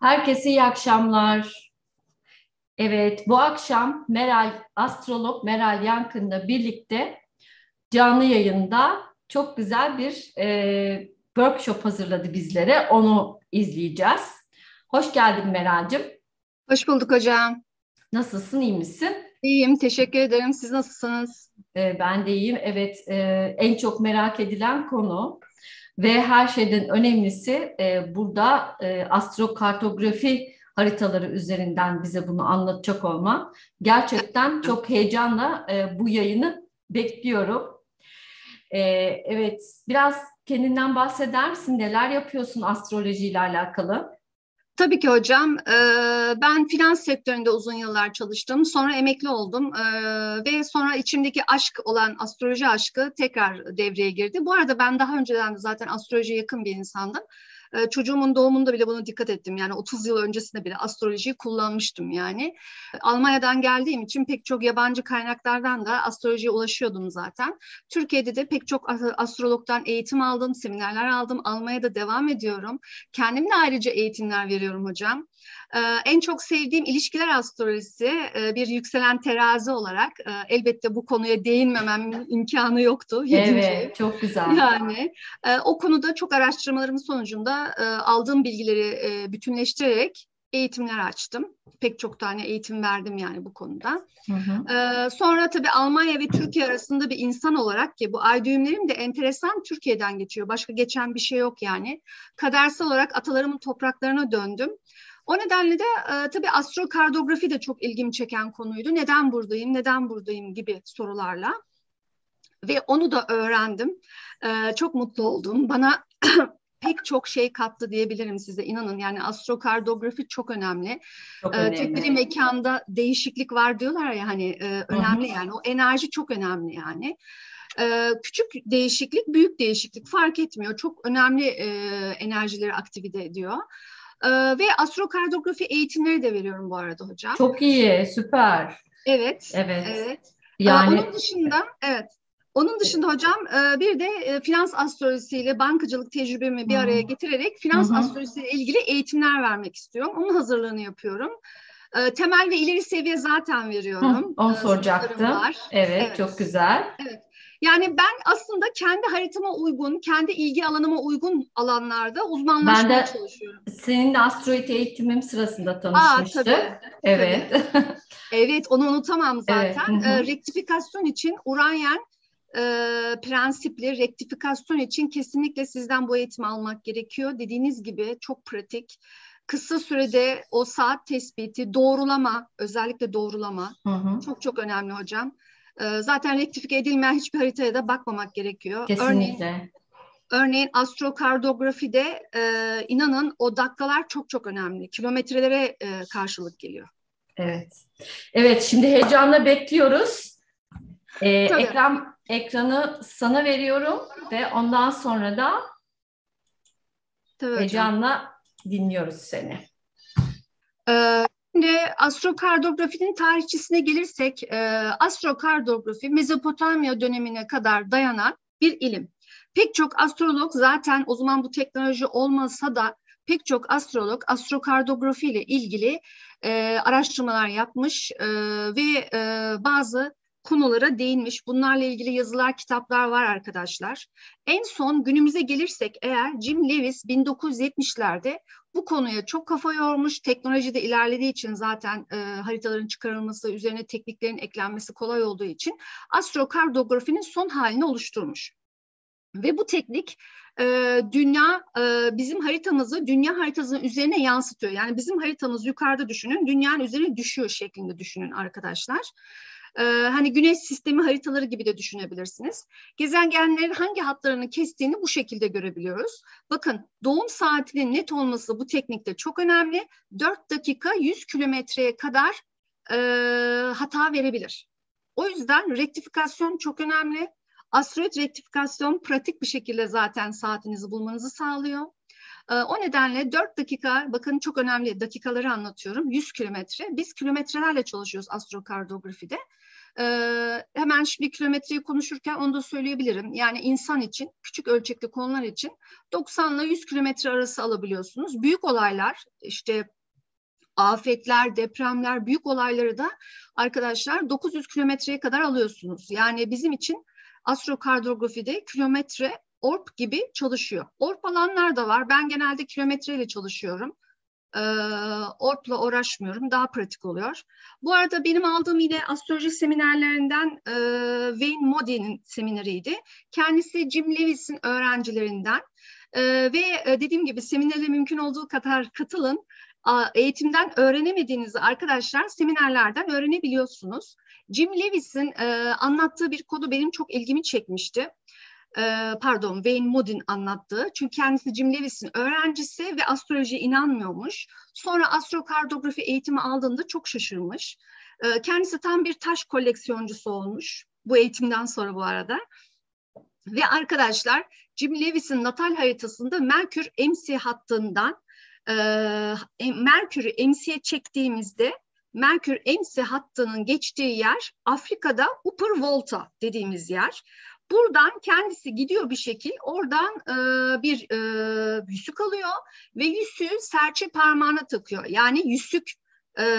Herkese iyi akşamlar. Evet, bu akşam astrolog Meral Yankın'la birlikte canlı yayında çok güzel bir workshop hazırladı bizlere. Onu izleyeceğiz. Hoş geldin Meral'cim. Hoş bulduk hocam. Nasılsın, iyi misin? İyiyim, teşekkür ederim. Siz nasılsınız? Ben de iyiyim. Evet, en çok merak edilen konu ve her şeyden önemlisi burada astrokartografi haritaları üzerinden bize bunu anlatacak olman. Gerçekten çok heyecanla bu yayını bekliyorum. E, evet, biraz kendinden bahseder misin? Neler yapıyorsun astrolojiyle alakalı? Tabii ki hocam. Ben finans sektöründe uzun yıllar çalıştım. Sonra emekli oldum. Ve sonra içimdeki aşk olan astroloji aşkı tekrar devreye girdi. Bu arada ben daha önceden de zaten astrolojiye yakın bir insandım. Çocuğumun doğumunda bile buna dikkat ettim. Yani 30 yıl öncesinde bile astrolojiyi kullanmıştım yani. Almanya'dan geldiğim için pek çok yabancı kaynaklardan da astrolojiye ulaşıyordum zaten. Türkiye'de de pek çok astrologdan eğitim aldım, seminerler aldım. Almaya da devam ediyorum. Kendim de ayrıca eğitimler veriyorum hocam. En çok sevdiğim ilişkiler astrolojisi, bir yükselen terazi olarak elbette bu konuya değinmememin imkanı yoktu. Yedinci ev. Evet, çok güzel. Yani o konuda çok araştırmalarım sonucunda aldığım bilgileri bütünleştirerek eğitimler açtım. Pek çok tane eğitim verdim yani bu konuda. Hı hı. Sonra tabii Almanya ve Türkiye arasında bir insan olarak ki bu ay düğümlerim de enteresan Türkiye'den geçiyor. Başka geçen bir şey yok yani. Kadersel olarak atalarımın topraklarına döndüm. O nedenle de tabii astrokartografi de çok ilgimi çeken konuydu. Neden buradayım, neden buradayım gibi sorularla. Ve onu da öğrendim. Çok mutlu oldum. Bana pek çok şey kattı diyebilirim size. İnanın yani astrokartografi çok önemli. Çok Tek bir önemli. mekanda değişiklik var diyorlar ya hani Hı hı. önemli yani. O enerji çok önemli yani. Küçük değişiklik, büyük değişiklik fark etmiyor. Çok önemli enerjileri aktive ediyor. Ve astrokartografi eğitimleri de veriyorum bu arada hocam. Çok iyi, süper. Evet, Evet. evet. Onun Yani dışında, evet. Onun dışında hocam bir de finans astrolojisiyle bankacılık tecrübemi hı bir araya getirerek hı. finans Hı. astrolojisiyle ilgili eğitimler vermek istiyorum. Onun hazırlığını yapıyorum. Temel ve ileri seviye zaten Hı, veriyorum. onu Sınıflarım soracaktım. var. Evet, Evet, çok güzel. evet. Yani ben aslında kendi haritama uygun, kendi ilgi alanıma uygun alanlarda Ben uzmanlaşmaya de çalışıyorum. seninle astroloji eğitimim sırasında tanışmıştık. Tabii, Evet. tabii. Evet, onu unutamam Evet. zaten. Hı hı. Rektifikasyon için Uranyen prensipli rektifikasyon için kesinlikle sizden bu eğitimi almak gerekiyor. Dediğiniz gibi çok pratik. Kısa sürede o saat tespiti, doğrulama, özellikle doğrulama Hı hı. çok çok önemli hocam. Zaten rektifike edilmeyen hiçbir haritaya da bakmamak gerekiyor. Kesinlikle. Örneğin astrokardografide inanın o dakikalar çok çok önemli. Kilometrelere karşılık geliyor. Evet. Evet, şimdi heyecanla bekliyoruz. Tabii. Ekranı sana veriyorum ve ondan sonra da Tabii hocam. heyecanla dinliyoruz seni. Şimdi astrokardografinin tarihçesine gelirsek, astrokardografi Mezopotamya dönemine kadar dayanan bir ilim. Pek çok astrolog zaten o zaman bu teknoloji olmasa da pek çok astrolog astrokardografi ile ilgili araştırmalar yapmış ve bazı konulara değinmiş. Bunlarla ilgili yazılar, kitaplar var arkadaşlar. En son günümüze gelirsek eğer Jim Lewis 1970'lerde bu konuya çok kafa yormuş. Teknoloji de ilerlediği için zaten haritaların çıkarılması, üzerine tekniklerin eklenmesi kolay olduğu için astrokartografinin son halini oluşturmuş. Ve bu teknik bizim haritamızı dünya haritasının üzerine yansıtıyor. Yani bizim haritamız yukarıda düşünün, dünyanın üzerine düşüyor şeklinde düşünün arkadaşlar. Hani güneş sistemi haritaları gibi de düşünebilirsiniz. Gezegenlerin hangi hatlarını kestiğini bu şekilde görebiliyoruz. Bakın doğum saatinin net olması bu teknikte çok önemli. 4 dakika 100 kilometreye kadar hata verebilir. O yüzden rektifikasyon çok önemli. Asteroid rektifikasyon pratik bir şekilde zaten saatinizi bulmanızı sağlıyor. O nedenle 4 dakika, bakın çok önemli dakikaları anlatıyorum. 100 kilometre. Biz kilometrelerle çalışıyoruz astrokardografide. Hemen şimdi kilometreyi konuşurken onu da söyleyebilirim. Yani insan için, küçük ölçekli konular için 90 ile 100 kilometre arası alabiliyorsunuz. Büyük olaylar, işte afetler, depremler, büyük olayları da arkadaşlar 900 kilometreye kadar alıyorsunuz. Yani bizim için astrokardiyografide kilometre orp gibi çalışıyor. Orp alanlar da var. Ben genelde kilometreyle çalışıyorum. Orp'la uğraşmıyorum. Daha pratik oluyor. Bu arada benim aldığım yine astroloji seminerlerinden Wayne Moody'nin semineriydi. Kendisi Jim Lewis'in öğrencilerinden. Ve dediğim gibi seminere mümkün olduğu kadar katılın. Eğitimden öğrenemediğinizi arkadaşlar seminerlerden öğrenebiliyorsunuz. Jim Lewis'in anlattığı bir konu benim çok ilgimi çekmişti. Wayne Moody'nin anlattığı. Çünkü kendisi Jim Lewis'in öğrencisi ve astrolojiye inanmıyormuş. Sonra astrokartografi eğitimi aldığında çok şaşırmış. Kendisi tam bir taş koleksiyoncusu olmuş. Bu eğitimden sonra bu arada. Ve arkadaşlar Jim Lewis'in natal haritasında Merkür MC hattından Merkür'ü MC'ye çektiğimizde Merkür MC hattının geçtiği yer Afrika'da Upper Volta dediğimiz yer. Buradan kendisi gidiyor bir şekil, oradan bir yüzük alıyor ve yüzüğü serçe parmağına takıyor. Yani yüzük,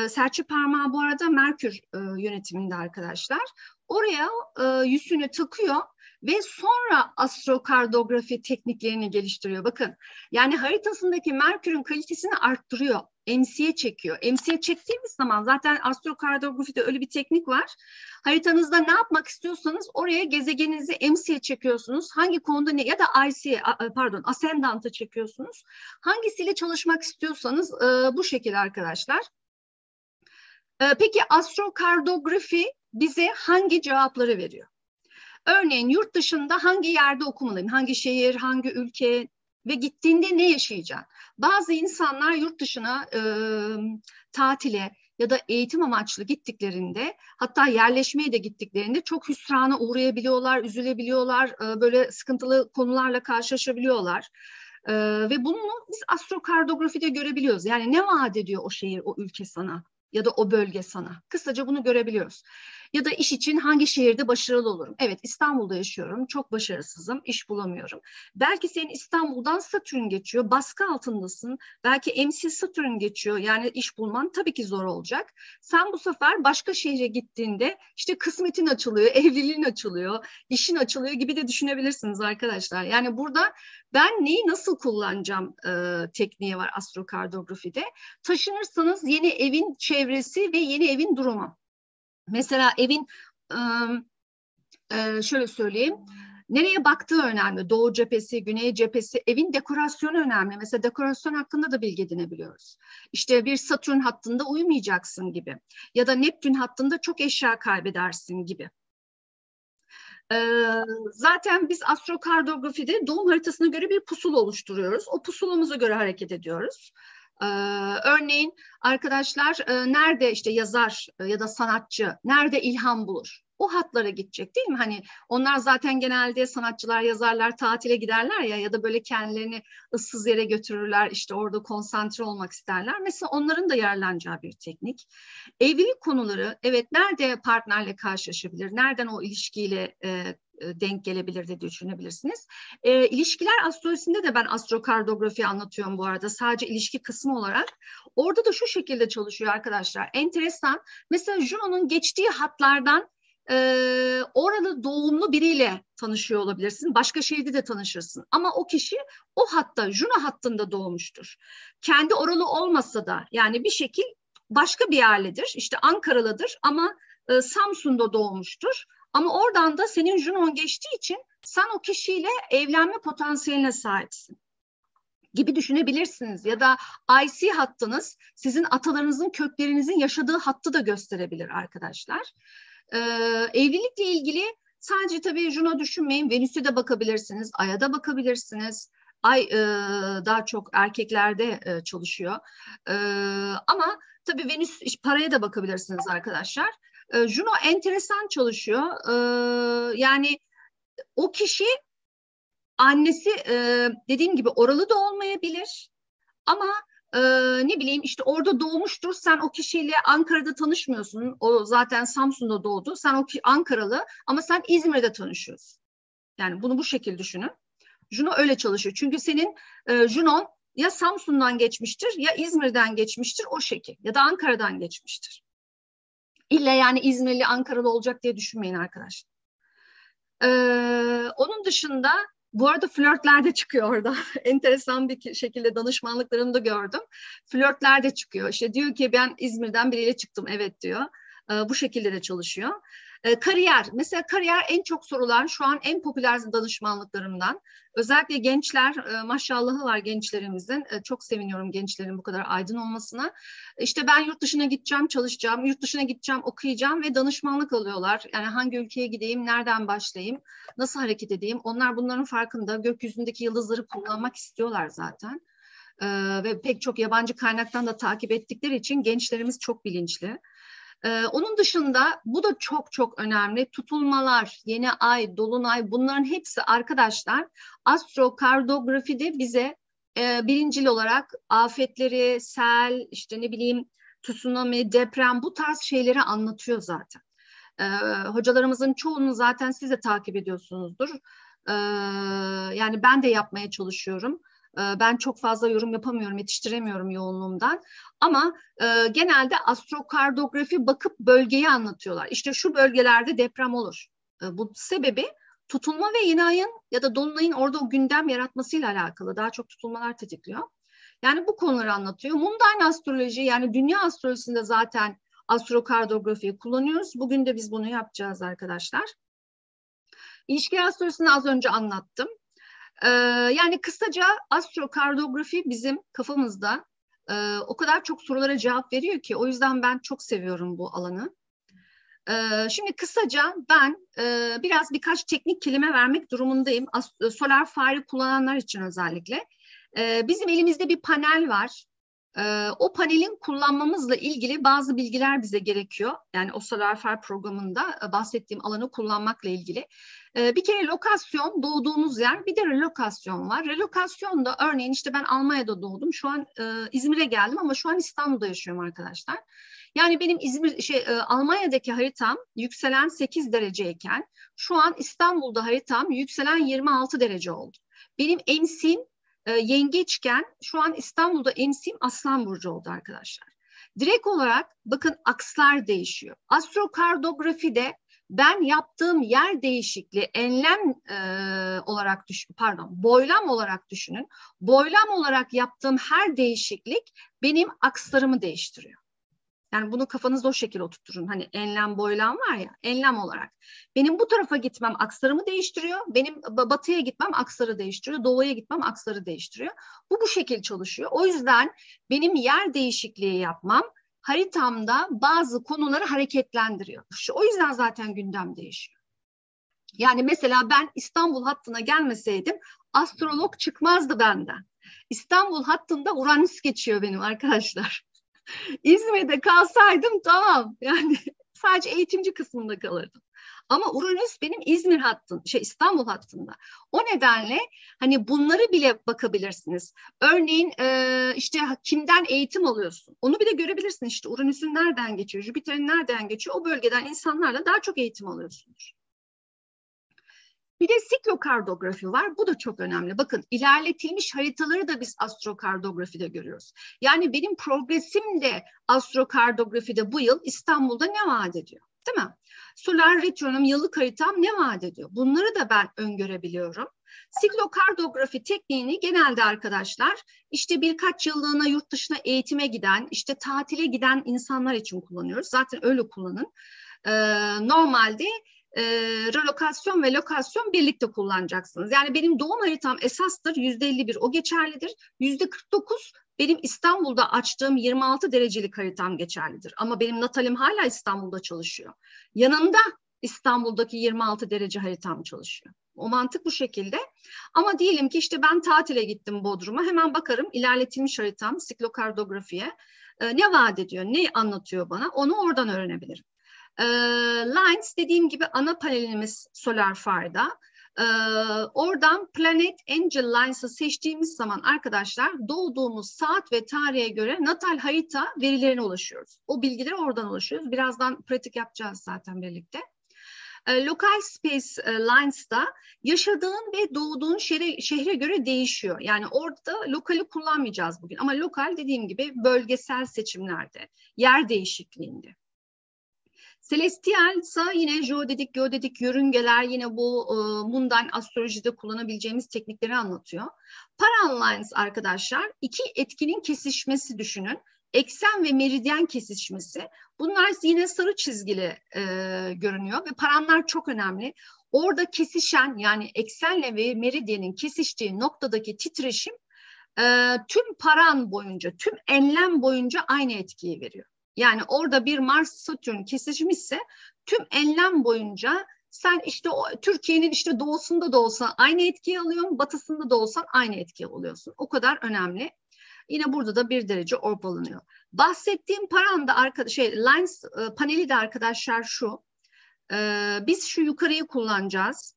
serçe parmağı bu arada Merkür yönetiminde arkadaşlar. Oraya yüzüğünü takıyor ve sonra astrokartografi tekniklerini geliştiriyor. Bakın, yani haritasındaki Merkür'ün kalitesini arttırıyor. MC'ye çekiyor. MC'ye çektiğimiz zaman zaten astrokartografide öyle bir teknik var. Haritanızda ne yapmak istiyorsanız oraya gezegeninizi MC'ye çekiyorsunuz. Hangi konuda ne ya da IC'ye ascendant'a çekiyorsunuz. Hangisiyle çalışmak istiyorsanız bu şekilde arkadaşlar. Peki astrokartografi bize hangi cevapları veriyor? Örneğin yurt dışında hangi yerde okumalıyım? Hangi şehir, hangi ülke ve gittiğinde ne yaşayacaksın? Bazı insanlar yurt dışına tatile ya da eğitim amaçlı gittiklerinde, hatta yerleşmeye de gittiklerinde çok hüsrana uğrayabiliyorlar, üzülebiliyorlar, böyle sıkıntılı konularla karşılaşabiliyorlar. Ve bunu biz astrokartografide görebiliyoruz. Yani ne vaat ediyor o şehir, o ülke sana ya da o bölge sana? Kısaca bunu görebiliyoruz. Ya da iş için hangi şehirde başarılı olurum? Evet, İstanbul'da yaşıyorum, çok başarısızım, iş bulamıyorum. Belki senin İstanbul'dan Satürn geçiyor, baskı altındasın. Belki MC Satürn geçiyor, yani iş bulman tabii ki zor olacak. Sen bu sefer başka şehre gittiğinde işte kısmetin açılıyor, evliliğin açılıyor, işin açılıyor gibi de düşünebilirsiniz arkadaşlar. Yani burada ben neyi nasıl kullanacağım tekniği var astrokartografide. Taşınırsanız yeni evin çevresi ve yeni evin durumu. Mesela evin şöyle söyleyeyim, nereye baktığı önemli. Doğu cephesi, güney cephesi, evin dekorasyonu önemli. Mesela dekorasyon hakkında da bilgi edinebiliyoruz. İşte bir Satürn hattında uyumayacaksın gibi. Ya da Neptün hattında çok eşya kaybedersin gibi. Zaten biz astrokartografide doğum haritasına göre bir pusula oluşturuyoruz. O pusulumuza göre hareket ediyoruz. Örneğin arkadaşlar nerede işte yazar ya da sanatçı nerede ilham bulur? O hatlara gidecek değil mi? Hani onlar zaten genelde sanatçılar, yazarlar tatile giderler ya da böyle kendilerini ıssız yere götürürler, işte orada konsantre olmak isterler. Mesela onların da yararlanacağı bir teknik. Evlilik konuları, evet, nerede partnerle karşılaşabilir? Nereden o ilişkiyle denk gelebilir diye düşünebilirsiniz. İlişkiler astrolojisinde de ben astrokartografi anlatıyorum bu arada. Sadece ilişki kısmı olarak. Orada da şu şekilde çalışıyor arkadaşlar. Enteresan. Mesela Juno'nun geçtiği hatlardan oralı doğumlu biriyle tanışıyor olabilirsin. Başka şehirde de tanışırsın. Ama o kişi o hatta Juno hattında doğmuştur. Kendi oralı olmasa da yani bir şekil başka bir yerlidir. İşte Ankaralıdır ama Samsun'da doğmuştur. Ama oradan da senin Junon geçtiği için sen o kişiyle evlenme potansiyeline sahipsin gibi düşünebilirsiniz. Ya da IC hattınız sizin atalarınızın, köklerinizin yaşadığı hattı da gösterebilir arkadaşlar. Evlilikle ilgili sadece tabii Juno düşünmeyin. Venüs'e de bakabilirsiniz, Ay'a da bakabilirsiniz. Ay daha çok erkeklerde çalışıyor. Ama tabii Venüs paraya da bakabilirsiniz arkadaşlar. Juno enteresan çalışıyor. Yani o kişi annesi dediğim gibi oralı da olmayabilir. Ama ne bileyim işte orada doğmuştur. Sen o kişiyle Ankara'da tanışmıyorsun. O zaten Samsun'da doğdu. Sen o Ankaralı ama sen İzmir'de tanışıyorsun. Yani bunu bu şekilde düşünün. Juno öyle çalışıyor. Çünkü senin Junon ya Samsun'dan geçmiştir ya İzmir'den geçmiştir o şekil. Ya da Ankara'dan geçmiştir. İlla yani İzmirli Ankaralı olacak diye düşünmeyin arkadaşlar. Onun dışında bu arada flörtler de çıkıyor orada. Enteresan bir şekilde danışmanlıklarımda gördüm. Flörtler de çıkıyor. İşte diyor ki ben İzmir'den biriyle çıktım. Evet diyor. Bu şekilde de çalışıyor. Kariyer. Mesela kariyer en çok sorulan şu an en popüler danışmanlıklarımdan. Özellikle gençler, maşallahı var gençlerimizin. Çok seviniyorum gençlerin bu kadar aydın olmasına. İşte ben yurt dışına gideceğim, çalışacağım, yurt dışına gideceğim, okuyacağım ve danışmanlık alıyorlar. Yani hangi ülkeye gideyim, nereden başlayayım, nasıl hareket edeyim? Onlar bunların farkında. Gökyüzündeki yıldızları kullanmak istiyorlar zaten. Ve pek çok yabancı kaynaktan da takip ettikleri için gençlerimiz çok bilinçli. Onun dışında bu da çok çok önemli. Tutulmalar, yeni ay, dolunay bunların hepsi arkadaşlar astrokardografide bize birincil olarak afetleri, sel, işte ne bileyim tsunami, deprem bu tarz şeyleri anlatıyor zaten. Hocalarımızın çoğunu zaten siz de takip ediyorsunuzdur. Yani ben de yapmaya çalışıyorum. Ben çok fazla yorum yapamıyorum, yetiştiremiyorum yoğunluğumdan. Ama genelde astrokartografi bakıp bölgeyi anlatıyorlar. İşte şu bölgelerde deprem olur. Bu sebebi tutulma ve yeni ayın ya da dolunayın orada o gündem yaratmasıyla alakalı. Daha çok tutulmalar tetikliyor. Yani bu konuları anlatıyor. Mundane astroloji yani dünya astrolojisinde zaten astrokartografiyi kullanıyoruz. Bugün de biz bunu yapacağız arkadaşlar. İlişki astrolojisini az önce anlattım. Yani kısaca astrokartografi bizim kafamızda o kadar çok sorulara cevap veriyor ki o yüzden ben çok seviyorum bu alanı. Şimdi kısaca ben birkaç teknik kelime vermek durumundayım. Solar Fire'ı kullananlar için özellikle. Bizim elimizde bir panel var. O panelin kullanmamızla ilgili bazı bilgiler bize gerekiyor. Yani o Solar Fire programında bahsettiğim alanı kullanmakla ilgili. Bir kere lokasyon, doğduğumuz yer, bir de relokasyon var. Relokasyonda örneğin işte ben Almanya'da doğdum. Şu an İzmir'e geldim ama şu an İstanbul'da yaşıyorum arkadaşlar. Yani benim Almanya'daki haritam yükselen 8 dereceyken şu an İstanbul'da haritam yükselen 26 derece oldu. Benim emsim yengeçken şu an İstanbul'da emsim Aslan Burcu oldu arkadaşlar. Direkt olarak bakın akslar değişiyor. Astrokartografide ben yaptığım yer değişikliği boylam olarak düşünün. Boylam olarak yaptığım her değişiklik benim akslarımı değiştiriyor. Yani bunu kafanızda o şekilde oturtturun. Hani enlem boylam var ya, enlem olarak. Benim bu tarafa gitmem akslarımı değiştiriyor. Benim batıya gitmem aksları değiştiriyor. Doğuya gitmem aksları değiştiriyor. Bu şekilde çalışıyor. O yüzden benim yer değişikliği yapmam haritamda bazı konuları hareketlendiriyor. O yüzden zaten gündem değişiyor. Yani mesela ben İstanbul hattına gelmeseydim astrolog çıkmazdı benden. İstanbul hattında Uranüs geçiyor benim arkadaşlar. İzmir'de kalsaydım tamam yani sadece eğitimci kısmında kalırdım. Ama Uranüs benim İstanbul hattında. O nedenle hani bunları bile bakabilirsiniz. Örneğin işte kimden eğitim alıyorsun? Onu bile görebilirsin işte Uranüs'ün nereden geçiyor, Jüpiter'in nereden geçiyor? O bölgeden insanlarla daha çok eğitim alıyorsunuz. Bir de siklokartografi var. Bu da çok önemli. Bakın ilerletilmiş haritaları da biz astrokartografide görüyoruz. Yani benim progresim de astrokartografide bu yıl İstanbul'da ne vaat ediyor? Değil mi? Solar retronom yıllık haritam ne vaat ediyor? Bunları da ben öngörebiliyorum. Siklokartografi tekniğini genelde arkadaşlar işte birkaç yıllığına yurt dışına eğitime giden, işte tatile giden insanlar için kullanıyoruz. Zaten öyle kullanın. Normalde relokasyon ve lokasyon birlikte kullanacaksınız. Yani benim doğum haritam esastır, %51 o geçerlidir. %49 benim İstanbul'da açtığım 26 derecelik haritam geçerlidir. Ama benim natalim hala İstanbul'da çalışıyor. Yanında İstanbul'daki 26 derece haritam çalışıyor. O mantık bu şekilde. Ama diyelim ki işte ben tatile gittim Bodrum'a. Hemen bakarım ilerletilmiş haritam siklokartografiye ne vaat ediyor, ne anlatıyor bana onu oradan öğrenebilirim. Lines dediğim gibi ana panelimiz Solar Fire'da. Oradan Planet Angel Lines'ı seçtiğimiz zaman arkadaşlar doğduğumuz saat ve tarihe göre natal harita verilerine ulaşıyoruz. O bilgileri oradan ulaşıyoruz. Birazdan pratik yapacağız zaten birlikte. Local Space Lines'da yaşadığın ve doğduğun şehre göre değişiyor. Yani orada lokali kullanmayacağız bugün. Ama lokal dediğim gibi bölgesel seçimlerde, yer değişikliğinde. Celestial ise yine jeodedik, geodedik yörüngeler, yine bu mundane astrolojide kullanabileceğimiz teknikleri anlatıyor. Parallax arkadaşlar, iki etkinin kesişmesi düşünün. Eksen ve meridyen kesişmesi. Bunlar yine sarı çizgili görünüyor ve paranlar çok önemli. Orada kesişen, yani eksenle ve meridyenin kesiştiği noktadaki titreşim tüm paran boyunca, tüm enlem boyunca aynı etkiyi veriyor. Yani orada bir Mars-Satürn kesişimi ise tüm enlem boyunca sen işte Türkiye'nin işte doğusunda da olsa aynı etkiyi alıyorsun, batısında da olsan aynı etkiyi alıyorsun. O kadar önemli. Yine burada da 1 derece orpalanıyor. Bahsettiğim paranda Lines paneli de arkadaşlar şu. Biz şu yukarıyı kullanacağız.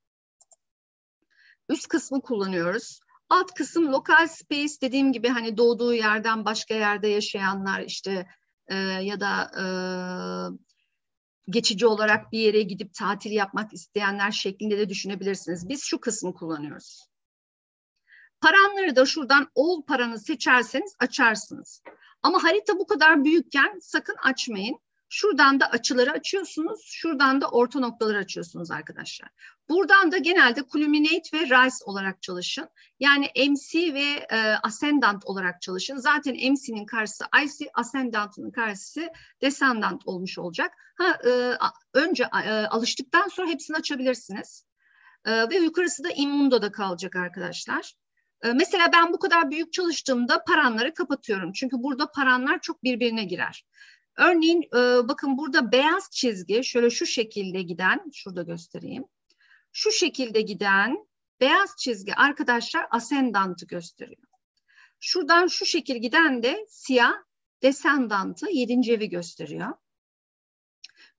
Üst kısmı kullanıyoruz. Alt kısım local space, dediğim gibi hani doğduğu yerden başka yerde yaşayanlar işte ya da geçici olarak bir yere gidip tatil yapmak isteyenler şeklinde de düşünebilirsiniz. Biz şu kısmı kullanıyoruz. Paranları da şuradan all paranı seçerseniz açarsınız. Ama harita bu kadar büyükken sakın açmayın. Şuradan da açıları açıyorsunuz. Şuradan da orta noktaları açıyorsunuz arkadaşlar. Buradan da genelde culminate ve rise olarak çalışın. Yani MC ve ascendant olarak çalışın. Zaten MC'nin karşısı IC, ascendant'ın karşısı descendant olmuş olacak. Önce alıştıktan sonra hepsini açabilirsiniz. Ve yukarısı da immundo'da kalacak arkadaşlar. Mesela ben bu kadar büyük çalıştığımda paranları kapatıyorum. Çünkü burada paranlar çok birbirine girer. Örneğin bakın burada beyaz çizgi şöyle şu şekilde giden, şurada göstereyim. Şu şekilde giden beyaz çizgi arkadaşlar ascendant'ı gösteriyor. Şuradan şu şekil giden de siyah descendant'ı 7. evi gösteriyor.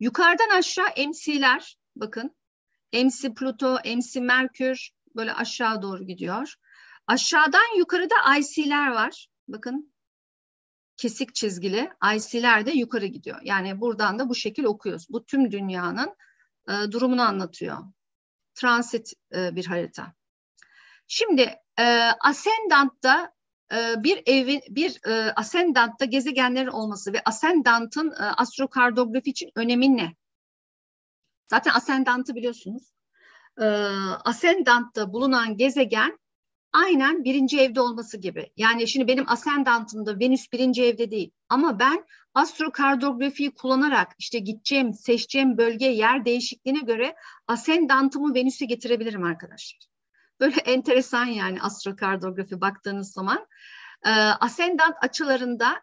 Yukarıdan aşağı MC'ler bakın. MC Pluto, MC Merkür böyle aşağı doğru gidiyor. Aşağıdan yukarıda IC'ler var. Bakın kesik çizgili IC'ler de yukarı gidiyor. Yani buradan da bu şekil okuyoruz. Bu tüm dünyanın durumunu anlatıyor. Transit bir harita. Şimdi Ascendant'ta Ascendant'ta gezegenlerin olması ve Ascendant'ın astrokartografi için önemi ne? Zaten Ascendant'ı biliyorsunuz. Ascendant'ta bulunan gezegen aynen 1. evde olması gibi. Yani şimdi benim ascendantımda Venüs 1. evde değil. Ama ben astrokartografiyi kullanarak işte gideceğim, seçeceğim bölge, yer değişikliğine göre ascendantımı Venüs'e getirebilirim arkadaşlar. Böyle enteresan yani astrokartografi baktığınız zaman. Ascendant açılarında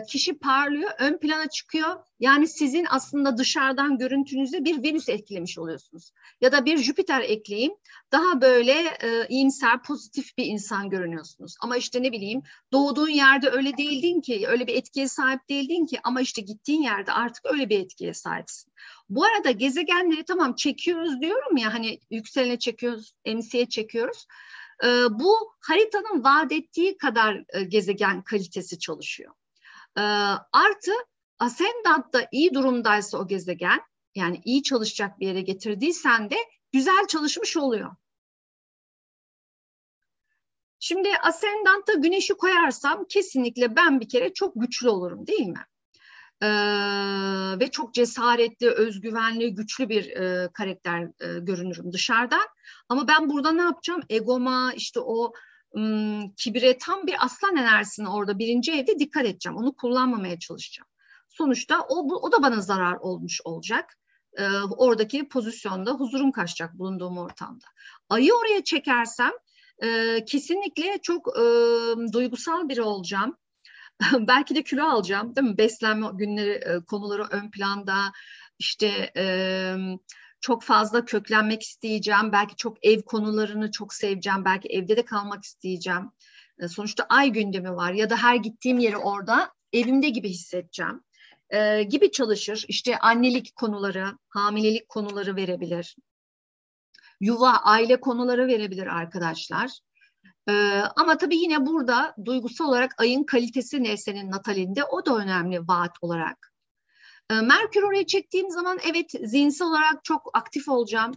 kişi parlıyor, ön plana çıkıyor. Yani sizin aslında dışarıdan görüntünüzde bir Venüs eklemiş oluyorsunuz. Ya da bir Jüpiter ekleyeyim. Daha böyle iyimser, pozitif bir insan görünüyorsunuz. Ama işte ne bileyim doğduğun yerde öyle değildin ki, öyle bir etkiye sahip değildin ki ama işte gittiğin yerde artık öyle bir etkiye sahipsin. Bu arada gezegenleri tamam çekiyoruz diyorum ya hani yükselene çekiyoruz, MC'ye çekiyoruz. Bu haritanın vaat ettiği kadar gezegen kalitesi çalışıyor. Artı ascendant'ta iyi durumdaysa o gezegen, yani iyi çalışacak bir yere getirdiysen de güzel çalışmış oluyor. Şimdi ascendant'ta güneşi koyarsam kesinlikle ben bir kere çok güçlü olurum değil mi? Ve çok cesaretli, özgüvenli, güçlü bir karakter görünürüm dışarıdan. Ama ben burada ne yapacağım? Egoma, işte o kibire, tam bir aslan enerjisine orada 1. evde dikkat edeceğim. Onu kullanmamaya çalışacağım. Sonuçta o da bana zarar olmuş olacak. Oradaki pozisyonda huzurum kaçacak bulunduğum ortamda. Ayı oraya çekersem kesinlikle çok duygusal biri olacağım. Belki de kilo alacağım, değil mi? Beslenme günleri konuları ön planda. İşte çok fazla köklenmek isteyeceğim. Belki çok ev konularını çok seveceğim. Belki evde de kalmak isteyeceğim. Sonuçta ay gündemi var ya da her gittiğim yeri orada evimde gibi hissedeceğim. Gibi çalışır. İşte annelik konuları, hamilelik konuları verebilir. yuva, aile konuları verebilir arkadaşlar. Ama tabii yine burada duygusal olarak ayın kalitesi ne senin natalinde, o da önemli vaat olarak. Merkür oraya çektiğim zaman evet zihinsel olarak çok aktif olacağım,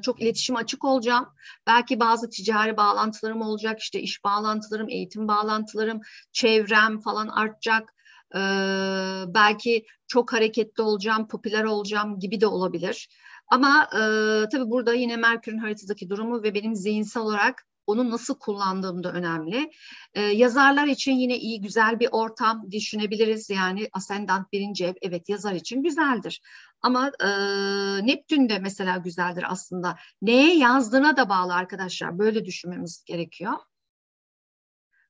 çok iletişim açık olacağım. Belki bazı ticari bağlantılarım olacak, işte iş bağlantılarım, eğitim bağlantılarım, çevrem falan artacak. Belki çok hareketli olacağım, popüler olacağım gibi de olabilir. Ama tabii burada yine Merkür'ün haritadaki durumu ve benim zihinsel olarak onu nasıl kullandığım da önemli. Yazarlar için yine iyi, güzel bir ortam düşünebiliriz. Yani Ascendant 1. ev, evet yazar için güzeldir. Ama Neptün de mesela güzeldir aslında. Neye yazdığına da bağlı arkadaşlar. Böyle düşünmemiz gerekiyor.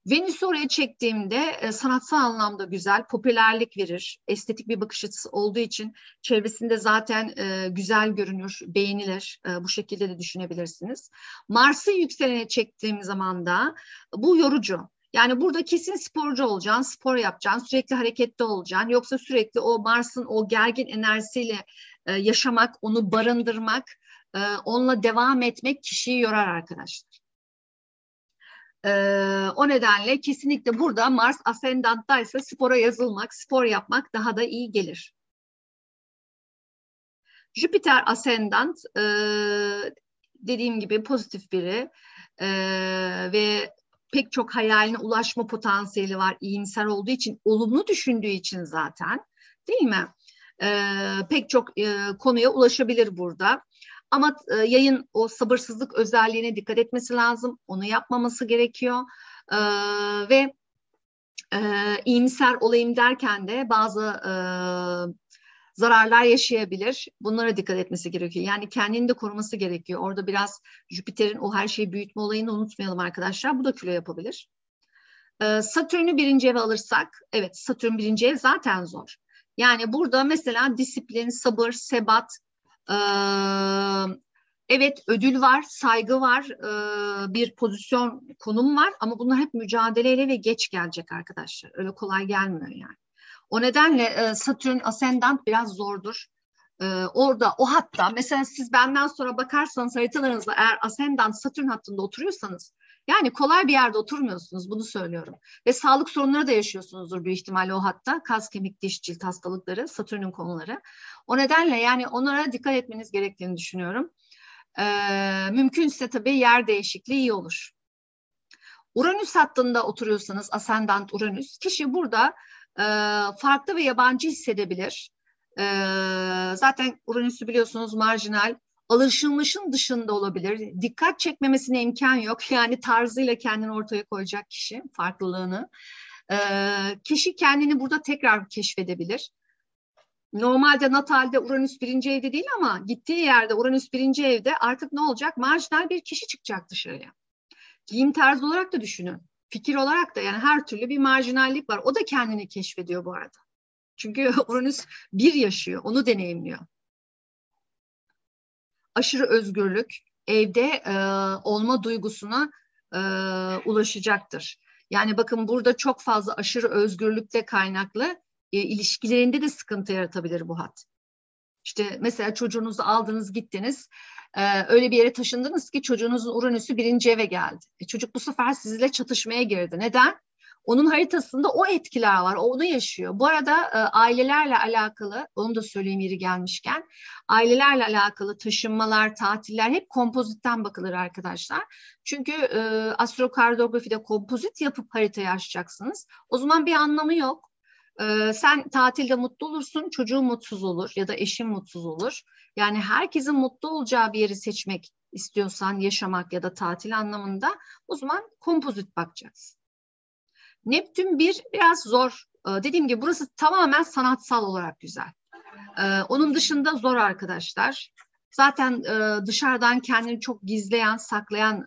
Venüs'ü oraya çektiğimde sanatsal anlamda güzel, popülerlik verir. Estetik bir bakış açısı olduğu için çevresinde zaten güzel görünür, beğenilir. Bu şekilde de düşünebilirsiniz. Mars'ı yükselene çektiğim zaman da bu yorucu. Yani burada kesin sporcu olacaksın, spor yapacaksın, sürekli harekette olacaksın. Yoksa sürekli o Mars'ın o gergin enerjisiyle yaşamak, onu barındırmak, onunla devam etmek kişiyi yorar arkadaşlar. O nedenle kesinlikle burada Mars Ascendant'taysa spora yazılmak, spor yapmak daha da iyi gelir. Jüpiter Ascendant dediğim gibi pozitif biri ve pek çok hayaline ulaşma potansiyeli var. İyimser olduğu için, olumlu düşündüğü için zaten, değil mi? Pek çok konuya ulaşabilir burada. Ama yayın o sabırsızlık özelliğine dikkat etmesi lazım. Onu yapmaması gerekiyor. Ve iyimser olayım derken de bazı zararlar yaşayabilir. Bunlara dikkat etmesi gerekiyor. Yani kendini de koruması gerekiyor. Orada biraz Jüpiter'in o her şeyi büyütme olayını unutmayalım arkadaşlar. Bu da kilo yapabilir. Satürn'ü 1. eve alırsak, evet Satürn 1. ev zaten zor. Yani burada mesela disiplin, sabır, sebat, evet ödül var, saygı var, bir pozisyon, konum var ama bunlar hep mücadeleyle ve geç gelecek arkadaşlar. Öyle kolay gelmiyor yani. O nedenle Satürn Ascendant biraz zordur. Orada o hatta mesela siz benden sonra bakarsanız haritalarınızda eğer Ascendant Satürn hattında oturuyorsanız yani kolay bir yerde oturmuyorsunuz, bunu söylüyorum. Ve sağlık sorunları da yaşıyorsunuzdur büyük ihtimalle o hatta. Kas, kemik, diş, cilt hastalıkları, Satürn'ün konuları. O nedenle yani onlara dikkat etmeniz gerektiğini düşünüyorum. Mümkünse tabii yer değişikliği iyi olur. Uranüs hattında oturuyorsanız, Ascendant Uranüs, kişi burada farklı ve yabancı hissedebilir. Zaten Uranüs'ü biliyorsunuz marjinal, alışılmışın dışında olabilir. Dikkat çekmemesine imkan yok. Yani tarzıyla kendini ortaya koyacak kişi, farklılığını. Kişi kendini burada tekrar keşfedebilir. Normalde natalde Uranüs 1. evde değil ama gittiği yerde Uranüs 1. evde artık ne olacak? Marjinal bir kişi çıkacak dışarıya. Giyim tarzı olarak da düşünün. Fikir olarak da yani her türlü bir marjinallik var. O da kendini keşfediyor bu arada. Çünkü Uranüs 1 yaşıyor, onu deneyimliyor. Aşırı özgürlük, evde olma duygusuna ulaşacaktır. Yani bakın burada çok fazla aşırı özgürlükle kaynaklı ilişkilerinde de sıkıntı yaratabilir bu hat. İşte mesela çocuğunuzu aldınız gittiniz, öyle bir yere taşındınız ki çocuğunuzun Uranüs'ü 1. eve geldi. Çocuk bu sefer sizinle çatışmaya girdi. Neden? Onun haritasında o etkiler var, o onu yaşıyor. Bu arada ailelerle alakalı, onu da söyleyeyim yeri gelmişken, ailelerle alakalı taşınmalar, tatiller hep kompozitten bakılır arkadaşlar. Çünkü astrokardografide kompozit yapıp haritayı açacaksınız. O zaman bir anlamı yok. Sen tatilde mutlu olursun, çocuğun mutsuz olur ya da eşin mutsuz olur. Yani herkesin mutlu olacağı bir yeri seçmek istiyorsan, yaşamak ya da tatil anlamında, o zaman kompozit bakacaksın. Neptün biraz zor. Dediğim gibi burası tamamen sanatsal olarak güzel. Onun dışında zor arkadaşlar. Zaten dışarıdan kendini çok gizleyen, saklayan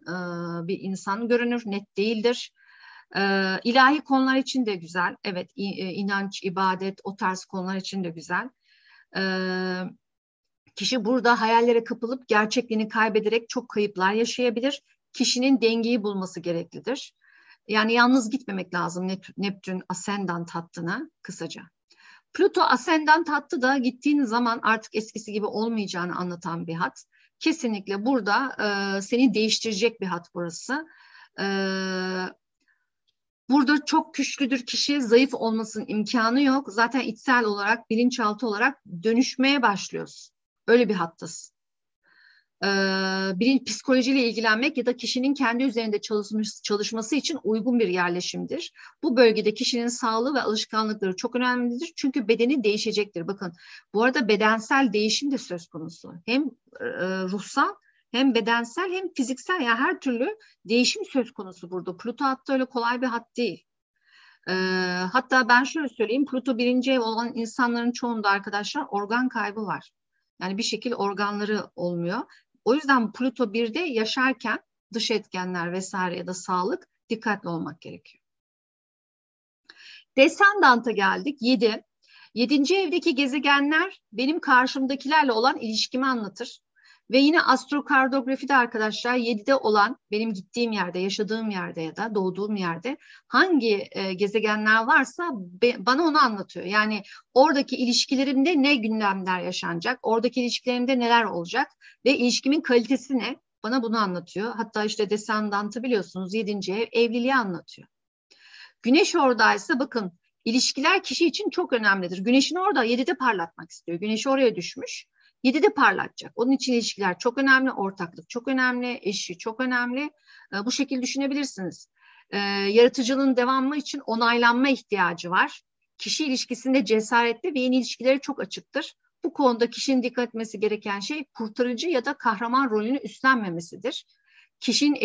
bir insan görünür, net değildir. İlahi konular için de güzel. Evet, inanç, ibadet, o tarz konular için de güzel. Kişi burada hayallere kapılıp gerçekliğini kaybederek çok kayıplar yaşayabilir. Kişinin dengeyi bulması gereklidir. Yani yalnız gitmemek lazım Neptün Ascendant hattına kısaca. Plüto Ascendant hattı da gittiğiniz zaman artık eskisi gibi olmayacağını anlatan bir hat. Kesinlikle burada seni değiştirecek bir hat burası. E, Burada çok güçlüdür kişi, zayıf olmasının imkanı yok. Zaten içsel olarak, bilinçaltı olarak dönüşmeye başlıyorsun. Öyle bir hattasın. Psikolojiyle ilgilenmek ya da kişinin kendi üzerinde çalışması için uygun bir yerleşimdir. Bu bölgede kişinin sağlığı ve alışkanlıkları çok önemlidir. Çünkü bedeni değişecektir. Bakın, bu arada bedensel değişim de söz konusu. Hem ruhsal, hem bedensel, hem fiziksel, yani her türlü değişim söz konusu burada. Plüto hattı öyle kolay bir hat değil. Hatta ben şöyle söyleyeyim, Plüto 1. ev olan insanların çoğunda arkadaşlar organ kaybı var. Yani bir şekilde organları olmuyor. O yüzden Plüto 1'de yaşarken dış etkenler vesaire ya da sağlık, dikkatli olmak gerekiyor. Descendant'a geldik, 7. 7. evdeki gezegenler benim karşımdakilerle olan ilişkimi anlatır. Ve yine astrokardografide arkadaşlar 7'de olan, benim gittiğim yerde, yaşadığım yerde ya da doğduğum yerde hangi gezegenler varsa bana onu anlatıyor. Yani oradaki ilişkilerimde ne gündemler yaşanacak, oradaki ilişkilerimde neler olacak ve ilişkimin kalitesi ne? Bana bunu anlatıyor. Hatta işte Descendant'ı biliyorsunuz, 7. ev evliliği anlatıyor. Güneş oradaysa bakın, ilişkiler kişi için çok önemlidir. Güneşin orada 7'de parlatmak istiyor. Güneşi oraya düşmüş. 7'de parlatacak. Onun için ilişkiler çok önemli, ortaklık çok önemli, eşi çok önemli. Bu şekilde düşünebilirsiniz. Yaratıcılığın devamı için onaylanma ihtiyacı var. Kişi ilişkisinde cesaretli ve yeni ilişkilere çok açıktır. Bu konuda kişinin dikkat etmesi gereken şey kurtarıcı ya da kahraman rolünü üstlenmemesidir. Kişinin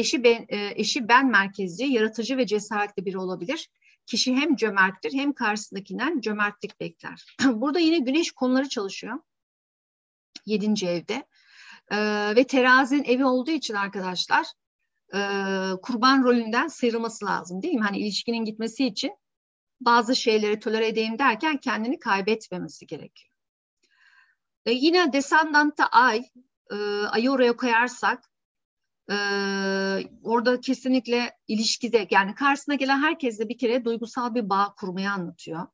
eşi ben merkezli, yaratıcı ve cesaretli biri olabilir. Kişi hem cömerttir hem karşısındakinden cömertlik bekler. Burada yine güneş konuları çalışıyor. 7. evde. Ve terazinin evi olduğu için arkadaşlar kurban rolünden sıyrılması lazım, değil mi? Hani ilişkinin gitmesi için bazı şeyleri tolere edeyim derken kendini kaybetmemesi gerekiyor. Yine Descendant'ta ayı oraya koyarsak orada kesinlikle ilişkide, yani karşısına gelen herkesle bir kere duygusal bir bağ kurmayı anlatıyor.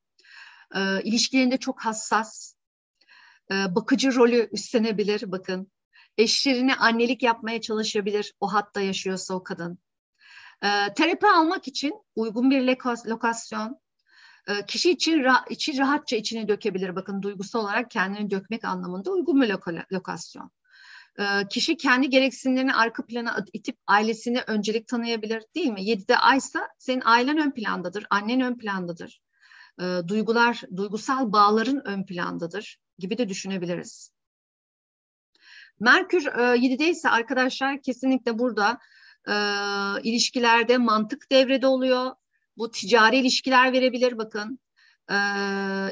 İlişkilerinde çok hassas, bakıcı rolü üstlenebilir, bakın. Eşlerine annelik yapmaya çalışabilir, o hatta yaşıyorsa o kadın. Terapi almak için uygun bir lokasyon. Kişi için rahatça içini dökebilir, bakın, duygusal olarak kendini dökmek anlamında uygun bir lokasyon. Kişi kendi gereksinimlerini arka plana itip ailesine öncelik tanıyabilir, değil mi? 7'de aysa senin ailen ön plandadır, annen ön plandadır. Duygusal bağların ön plandadır gibi de düşünebiliriz. Merkür 7'de ise arkadaşlar kesinlikle burada ilişkilerde mantık devrede oluyor. Bu ticari ilişkiler verebilir, bakın.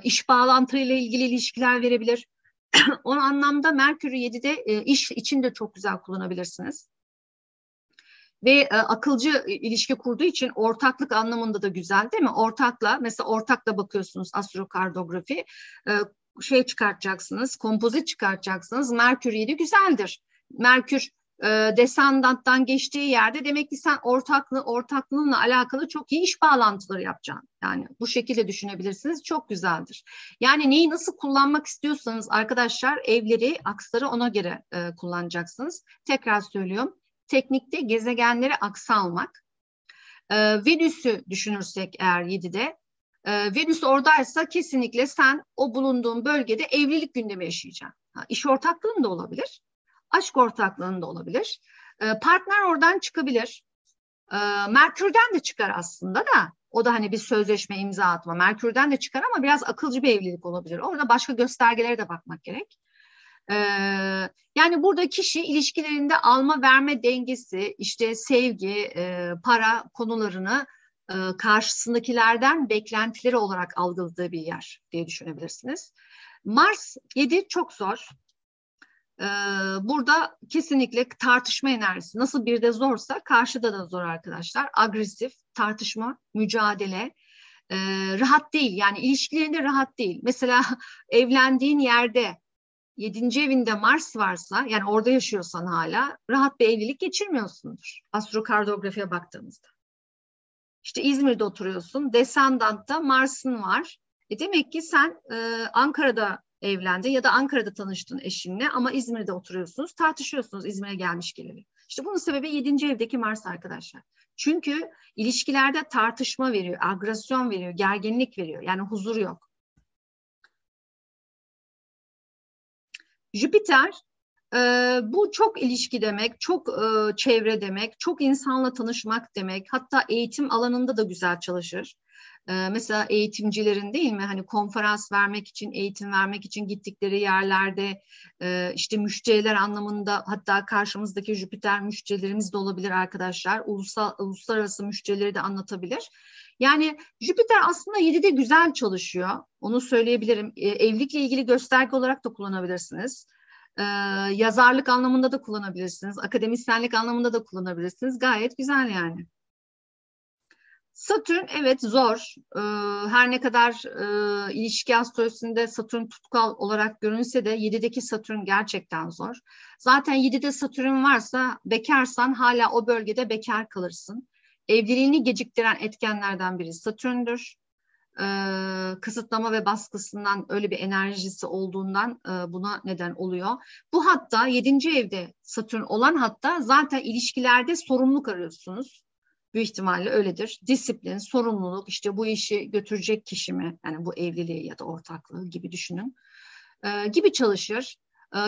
İş bağlantılarıyla ilgili ilişkiler verebilir. O anlamda Merkür'ü 7'de iş için de çok güzel kullanabilirsiniz. Ve akılcı ilişki kurduğu için ortaklık anlamında da güzel, değil mi? Mesela ortakla bakıyorsunuz astrokartografi, çıkartacaksınız, kompozit çıkartacaksınız. Merkür 7 güzeldir. Merkür Descendant'tan geçtiği yerde demek ki sen ortaklığınla alakalı çok iyi iş bağlantıları yapacaksın. Yani bu şekilde düşünebilirsiniz. Çok güzeldir. Yani neyi nasıl kullanmak istiyorsanız arkadaşlar, evleri, aksları ona göre kullanacaksınız. Tekrar söylüyorum. Teknikte gezegenleri aksa almak. Venüs'ü düşünürsek eğer 7'de, Venüs oradaysa kesinlikle sen o bulunduğun bölgede evlilik gündemi yaşayacaksın. İş ortaklığın da olabilir, aşk ortaklığın da olabilir. Partner oradan çıkabilir. Merkür'den de çıkar aslında da. O da hani bir sözleşme imza atma. Merkür'den de çıkar ama biraz akılcı bir evlilik olabilir. Orada başka göstergelere de bakmak gerek. Yani burada kişi ilişkilerinde alma verme dengesi, işte sevgi, para konularını karşısındakilerden beklentileri olarak algıladığı bir yer diye düşünebilirsiniz. Mars 7 çok zor. Burada kesinlikle tartışma enerjisi. Nasıl bir de zorsa karşıda da zor arkadaşlar. Agresif, tartışma, mücadele, rahat değil. Yani ilişkilerinde rahat değil. Mesela evlendiğin yerde 7. evinde Mars varsa, yani orada yaşıyorsan hala rahat bir evlilik geçirmiyorsundur. Astrokartografiye baktığımızda. İşte İzmir'de oturuyorsun. Descendant'ta Mars'ın var. Demek ki sen Ankara'da evlendin ya da Ankara'da tanıştın eşinle ama İzmir'de oturuyorsunuz, tartışıyorsunuz İzmir'e gelmiş geleli. İşte bunun sebebi 7. evdeki Mars arkadaşlar. Çünkü ilişkilerde tartışma veriyor, agresyon veriyor, gerginlik veriyor. Yani huzur yok. Jüpiter, bu çok ilişki demek, çok çevre demek, çok insanla tanışmak demek. Hatta eğitim alanında da güzel çalışır. Mesela eğitimcilerin değil mi hani konferans vermek için, eğitim vermek için gittikleri yerlerde işte müşteriler anlamında, hatta karşımızdaki Jüpiter müşterilerimiz de olabilir arkadaşlar. Uluslararası müşterileri de anlatabilir. Yani Jüpiter aslında 7'de güzel çalışıyor. Onu söyleyebilirim. Evlilikle ilgili gösterge olarak da kullanabilirsiniz. Yazarlık anlamında da kullanabilirsiniz. Akademisyenlik anlamında da kullanabilirsiniz. Gayet güzel yani. Satürn evet zor. Her ne kadar ilişki astrolojisinde Satürn tutkal olarak görünse de 7'deki Satürn gerçekten zor. Zaten 7'de Satürn varsa, bekarsan hala o bölgede bekar kalırsın. Evliliğini geciktiren etkenlerden biri Satürn'dür. Kısıtlama ve baskısından öyle bir enerjisi olduğundan buna neden oluyor. Bu hatta 7. evde Satürn olan hatta zaten ilişkilerde sorumluluk arıyorsunuz. Büyük ihtimalle öyledir. Disiplin, sorumluluk, işte bu işi götürecek kişi mi? Yani bu evliliği ya da ortaklığı gibi düşünün. Gibi çalışır.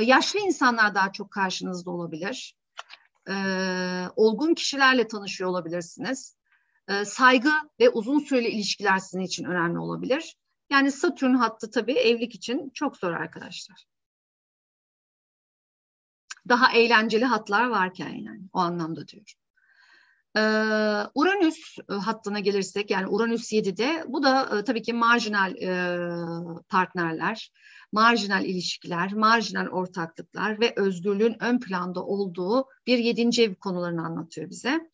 Yaşlı insanlar daha çok karşınızda olabilir. Olgun kişilerle tanışıyor olabilirsiniz. Saygı ve uzun süreli ilişkiler sizin için önemli olabilir. Yani Satürn hattı tabii evlilik için çok zor arkadaşlar. Daha eğlenceli hatlar varken yani o anlamda diyorum. Uranüs hattına gelirsek yani Uranüs 7'de bu da tabii ki marjinal partnerler, marjinal ilişkiler, marjinal ortaklıklar ve özgürlüğün ön planda olduğu bir 7. ev konularını anlatıyor bize.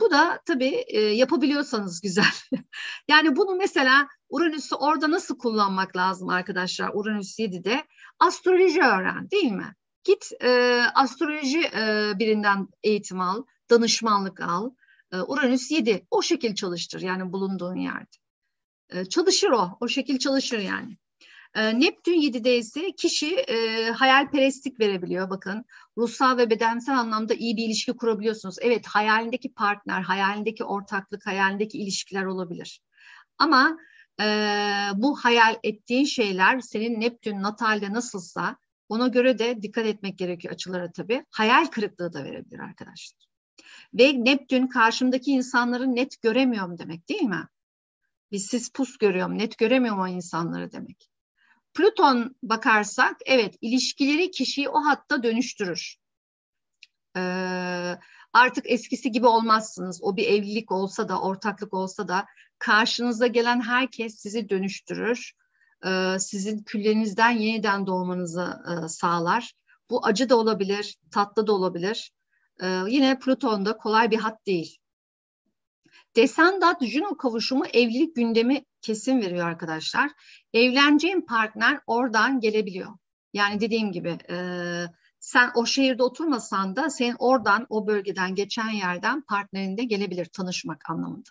Bu da tabii yapabiliyorsanız güzel. Yani bunu mesela Uranüs'ü orada nasıl kullanmak lazım arkadaşlar? Uranüs 7'de astroloji öğren değil mi? Git astroloji birinden eğitim al, danışmanlık al. Uranüs 7 o şekil çalıştır yani bulunduğun yerde. Çalışır o şekil çalışır yani. Neptün 7'de ise kişi hayalperestlik verebiliyor. Bakın ruhsal ve bedensel anlamda iyi bir ilişki kurabiliyorsunuz. Evet hayalindeki partner, hayalindeki ortaklık, hayalindeki ilişkiler olabilir. Ama bu hayal ettiğin şeyler senin Neptün natalde nasılsa ona göre de dikkat etmek gerekiyor açılara tabii. Hayal kırıklığı da verebilir arkadaşlar. Ve Neptün karşımdaki insanları net göremiyorum demek değil mi? Bir sis pus görüyorum, net göremiyorum o insanları demek. Plüton bakarsak evet ilişkileri kişiyi o hatta dönüştürür. Artık eskisi gibi olmazsınız. O bir evlilik olsa da ortaklık olsa da karşınıza gelen herkes sizi dönüştürür. Sizin küllerinizden yeniden doğmanızı sağlar. Bu acı da olabilir, tatlı da olabilir. Yine Plüton'da kolay bir hat değil. Descendant-Juno kavuşumu evlilik gündemi kesin veriyor arkadaşlar. Evleneceğin partner oradan gelebiliyor. Yani dediğim gibi sen o şehirde oturmasan da senin oradan o bölgeden geçen yerden partnerin de gelebilir tanışmak anlamında.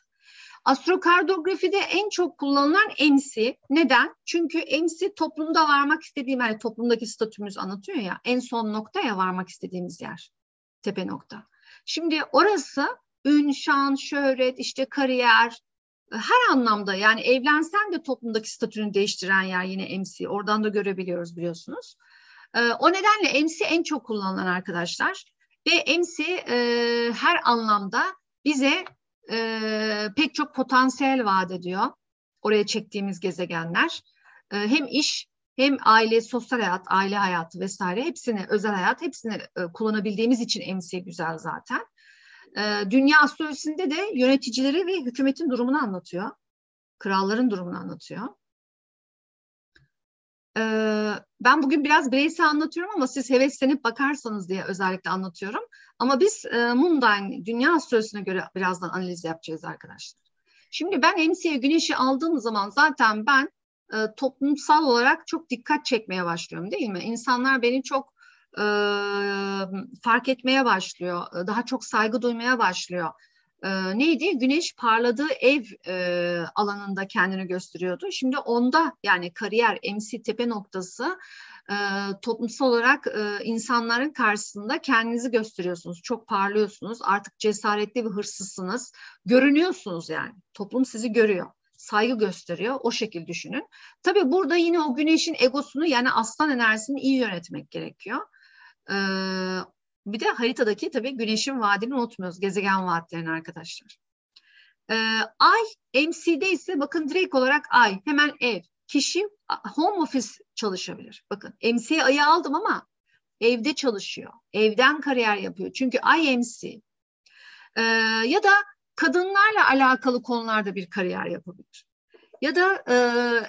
Astrokardografide en çok kullanılan EMSI. Neden? Çünkü EMSI toplumda varmak istediğim yani toplumdaki statümüzü anlatıyor ya en son noktaya varmak istediğimiz yer. Tepe nokta. Şimdi orası ün, şan, şöhret, işte kariyer her anlamda yani evlensen de toplumdaki statünü değiştiren yer yine MC. Oradan da görebiliyoruz biliyorsunuz. O nedenle MC en çok kullanılan arkadaşlar. Ve MC her anlamda bize pek çok potansiyel vaat ediyor. Oraya çektiğimiz gezegenler. Hem iş hem aile, sosyal hayat, aile hayatı vesaire hepsini, özel hayat hepsini kullanabildiğimiz için MC güzel zaten. Dünya astrolojisinde de yöneticileri ve hükümetin durumunu anlatıyor. Kralların durumunu anlatıyor. Ben bugün biraz bireysel anlatıyorum ama siz heveslenip bakarsanız diye özellikle anlatıyorum. Ama biz mundane, dünya astrolojisine göre birazdan analiz yapacağız arkadaşlar. Şimdi ben MC'ye güneşi aldığım zaman zaten ben toplumsal olarak çok dikkat çekmeye başlıyorum değil mi? İnsanlar beni çok fark etmeye başlıyor. Daha çok saygı duymaya başlıyor. Neydi? Güneş parladığı ev alanında kendini gösteriyordu. Şimdi onda, yani kariyer, MC tepe noktası, toplumsal olarak insanların karşısında kendinizi gösteriyorsunuz. Çok parlıyorsunuz. Artık cesaretli ve hırsızsınız. Görünüyorsunuz yani. Toplum sizi görüyor. Saygı gösteriyor. O şekilde düşünün. Tabii burada yine o güneşin egosunu, yani aslan enerjisini iyi yönetmek gerekiyor. Bir de haritadaki tabii güneşin vaadini unutmuyoruz. Gezegen vaatlerini arkadaşlar. Ay MC'de ise bakın direkt olarak ay. Hemen ev. Kişi home office çalışabilir. Bakın MC ayı aldım ama evde çalışıyor. Evden kariyer yapıyor. Çünkü ay MC. Ya da kadınlarla alakalı konularda bir kariyer yapabilir. Ya da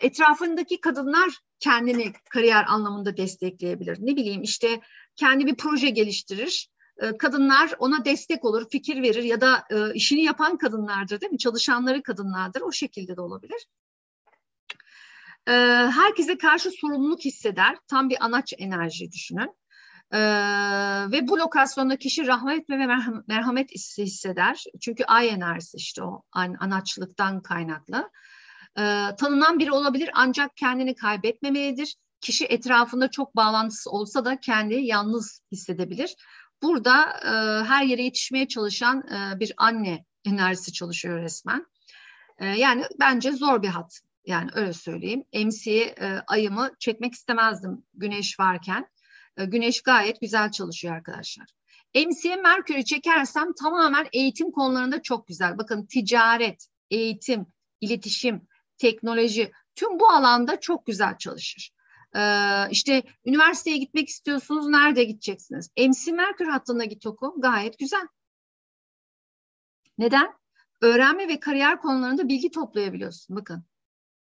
etrafındaki kadınlar kendini kariyer anlamında destekleyebilir. Ne bileyim işte kendi bir proje geliştirir. Kadınlar ona destek olur, fikir verir ya da işini yapan kadınlardır, değil mi? Çalışanları kadınlardır. O şekilde de olabilir. Herkese karşı sorumluluk hisseder. Tam bir anaç enerji düşünün. Ve bu lokasyonda kişi rahmet ve merhamet hisseder. Çünkü ay enerjisi işte o anaçlıktan kaynaklı. Tanınan biri olabilir ancak kendini kaybetmemelidir. Kişi etrafında çok bağlantısı olsa da kendi yalnız hissedebilir. Burada her yere yetişmeye çalışan bir anne enerjisi çalışıyor resmen. Yani bence zor bir hat. Yani öyle söyleyeyim. MC'ye ayımı çekmek istemezdim güneş varken. Güneş gayet güzel çalışıyor arkadaşlar. MC'ye Merkür'ü çekersem tamamen eğitim konularında çok güzel. Bakın ticaret, eğitim, iletişim, teknoloji, tüm bu alanda çok güzel çalışır. İşte üniversiteye gitmek istiyorsunuz, nerede gideceksiniz? MC Merkür hattındaki oku gayet güzel. Neden? Öğrenme ve kariyer konularında bilgi toplayabiliyorsun. Bakın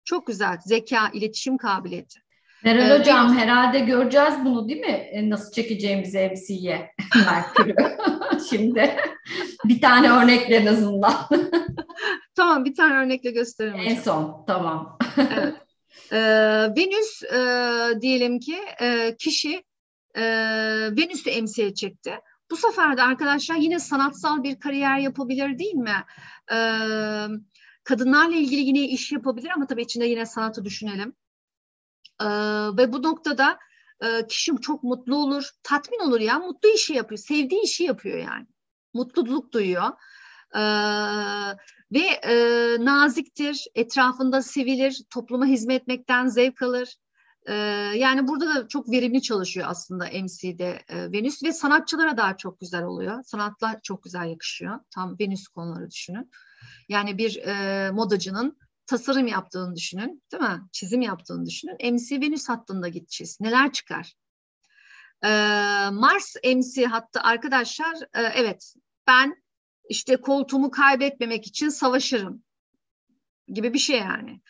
çok güzel. Zeka, iletişim kabiliyeti. Meral Hocam herhalde göreceğiz bunu değil mi? Nasıl çekeceğimizi MC'ye Merkür'ü. Şimdi bir tane örnekle en azından. Tamam, bir tane örnekle gösteririm hocam. En son, tamam. Evet. Venüs diyelim ki kişi Venüs'ü MC'ye çekti. Bu sefer de arkadaşlar yine sanatsal bir kariyer yapabilir değil mi? Kadınlarla ilgili yine iş yapabilir ama tabii içinde yine sanatı düşünelim. Ve bu noktada kişi çok mutlu olur, tatmin olur ya, mutlu işi yapıyor, sevdiği işi yapıyor yani. Mutluluk duyuyor. Ve naziktir, etrafında sevilir, topluma hizmet etmekten zevk alır. Yani burada da çok verimli çalışıyor aslında MC'de Venüs ve sanatçılara daha çok güzel oluyor. Sanatlar çok güzel yakışıyor. Tam Venüs konuları düşünün. Yani bir modacının tasarım yaptığını düşünün, değil mi? Çizim yaptığını düşünün. MC Venüs hattında gideceğiz. Neler çıkar? Mars MC hattı arkadaşlar, evet ben işte koltuğumu kaybetmemek için savaşırım gibi bir şey yani.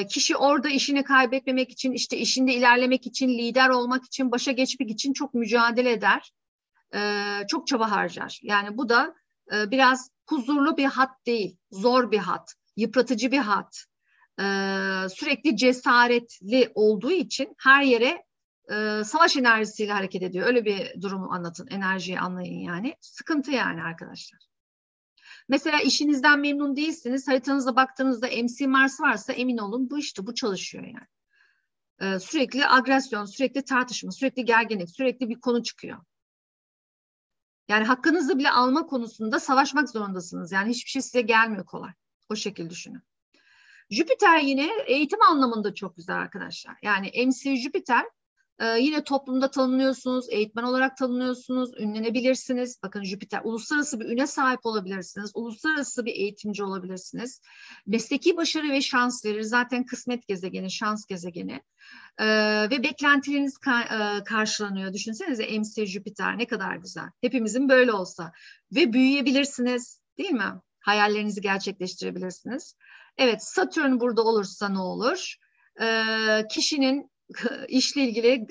Kişi orada işini kaybetmemek için, işte işinde ilerlemek için, lider olmak için, başa geçmek için çok mücadele eder. Çok çaba harcar. Yani bu da biraz huzurlu bir hat değil, zor bir hat, yıpratıcı bir hat. Sürekli cesaretli olduğu için her yere savaş enerjisiyle hareket ediyor. Öyle bir durumu anlatın, enerjiyi anlayın yani. Sıkıntı yani arkadaşlar. Mesela işinizden memnun değilsiniz, haritanıza baktığınızda MC Mars varsa emin olun bu işte bu çalışıyor yani. Sürekli agresyon, sürekli tartışma, sürekli gerginlik, sürekli bir konu çıkıyor. Yani hakkınızı bile alma konusunda savaşmak zorundasınız. Yani hiçbir şey size gelmiyor kolay. O şekilde düşünün. Jüpiter yine eğitim anlamında çok güzel arkadaşlar. Yani MC Jüpiter yine toplumda tanınıyorsunuz, eğitmen olarak tanınıyorsunuz, ünlenebilirsiniz. Bakın Jüpiter, uluslararası bir üne sahip olabilirsiniz, uluslararası bir eğitimci olabilirsiniz. Mesleki başarı ve şans verir. Zaten kısmet gezegeni, şans gezegeni. Ve beklentileriniz karşılanıyor. Düşünsenize MC Jüpiter ne kadar güzel. Hepimizin böyle olsa. Ve büyüyebilirsiniz, değil mi? Hayallerinizi gerçekleştirebilirsiniz. Evet, Satürn burada olursa ne olur? Kişinin işle ilgili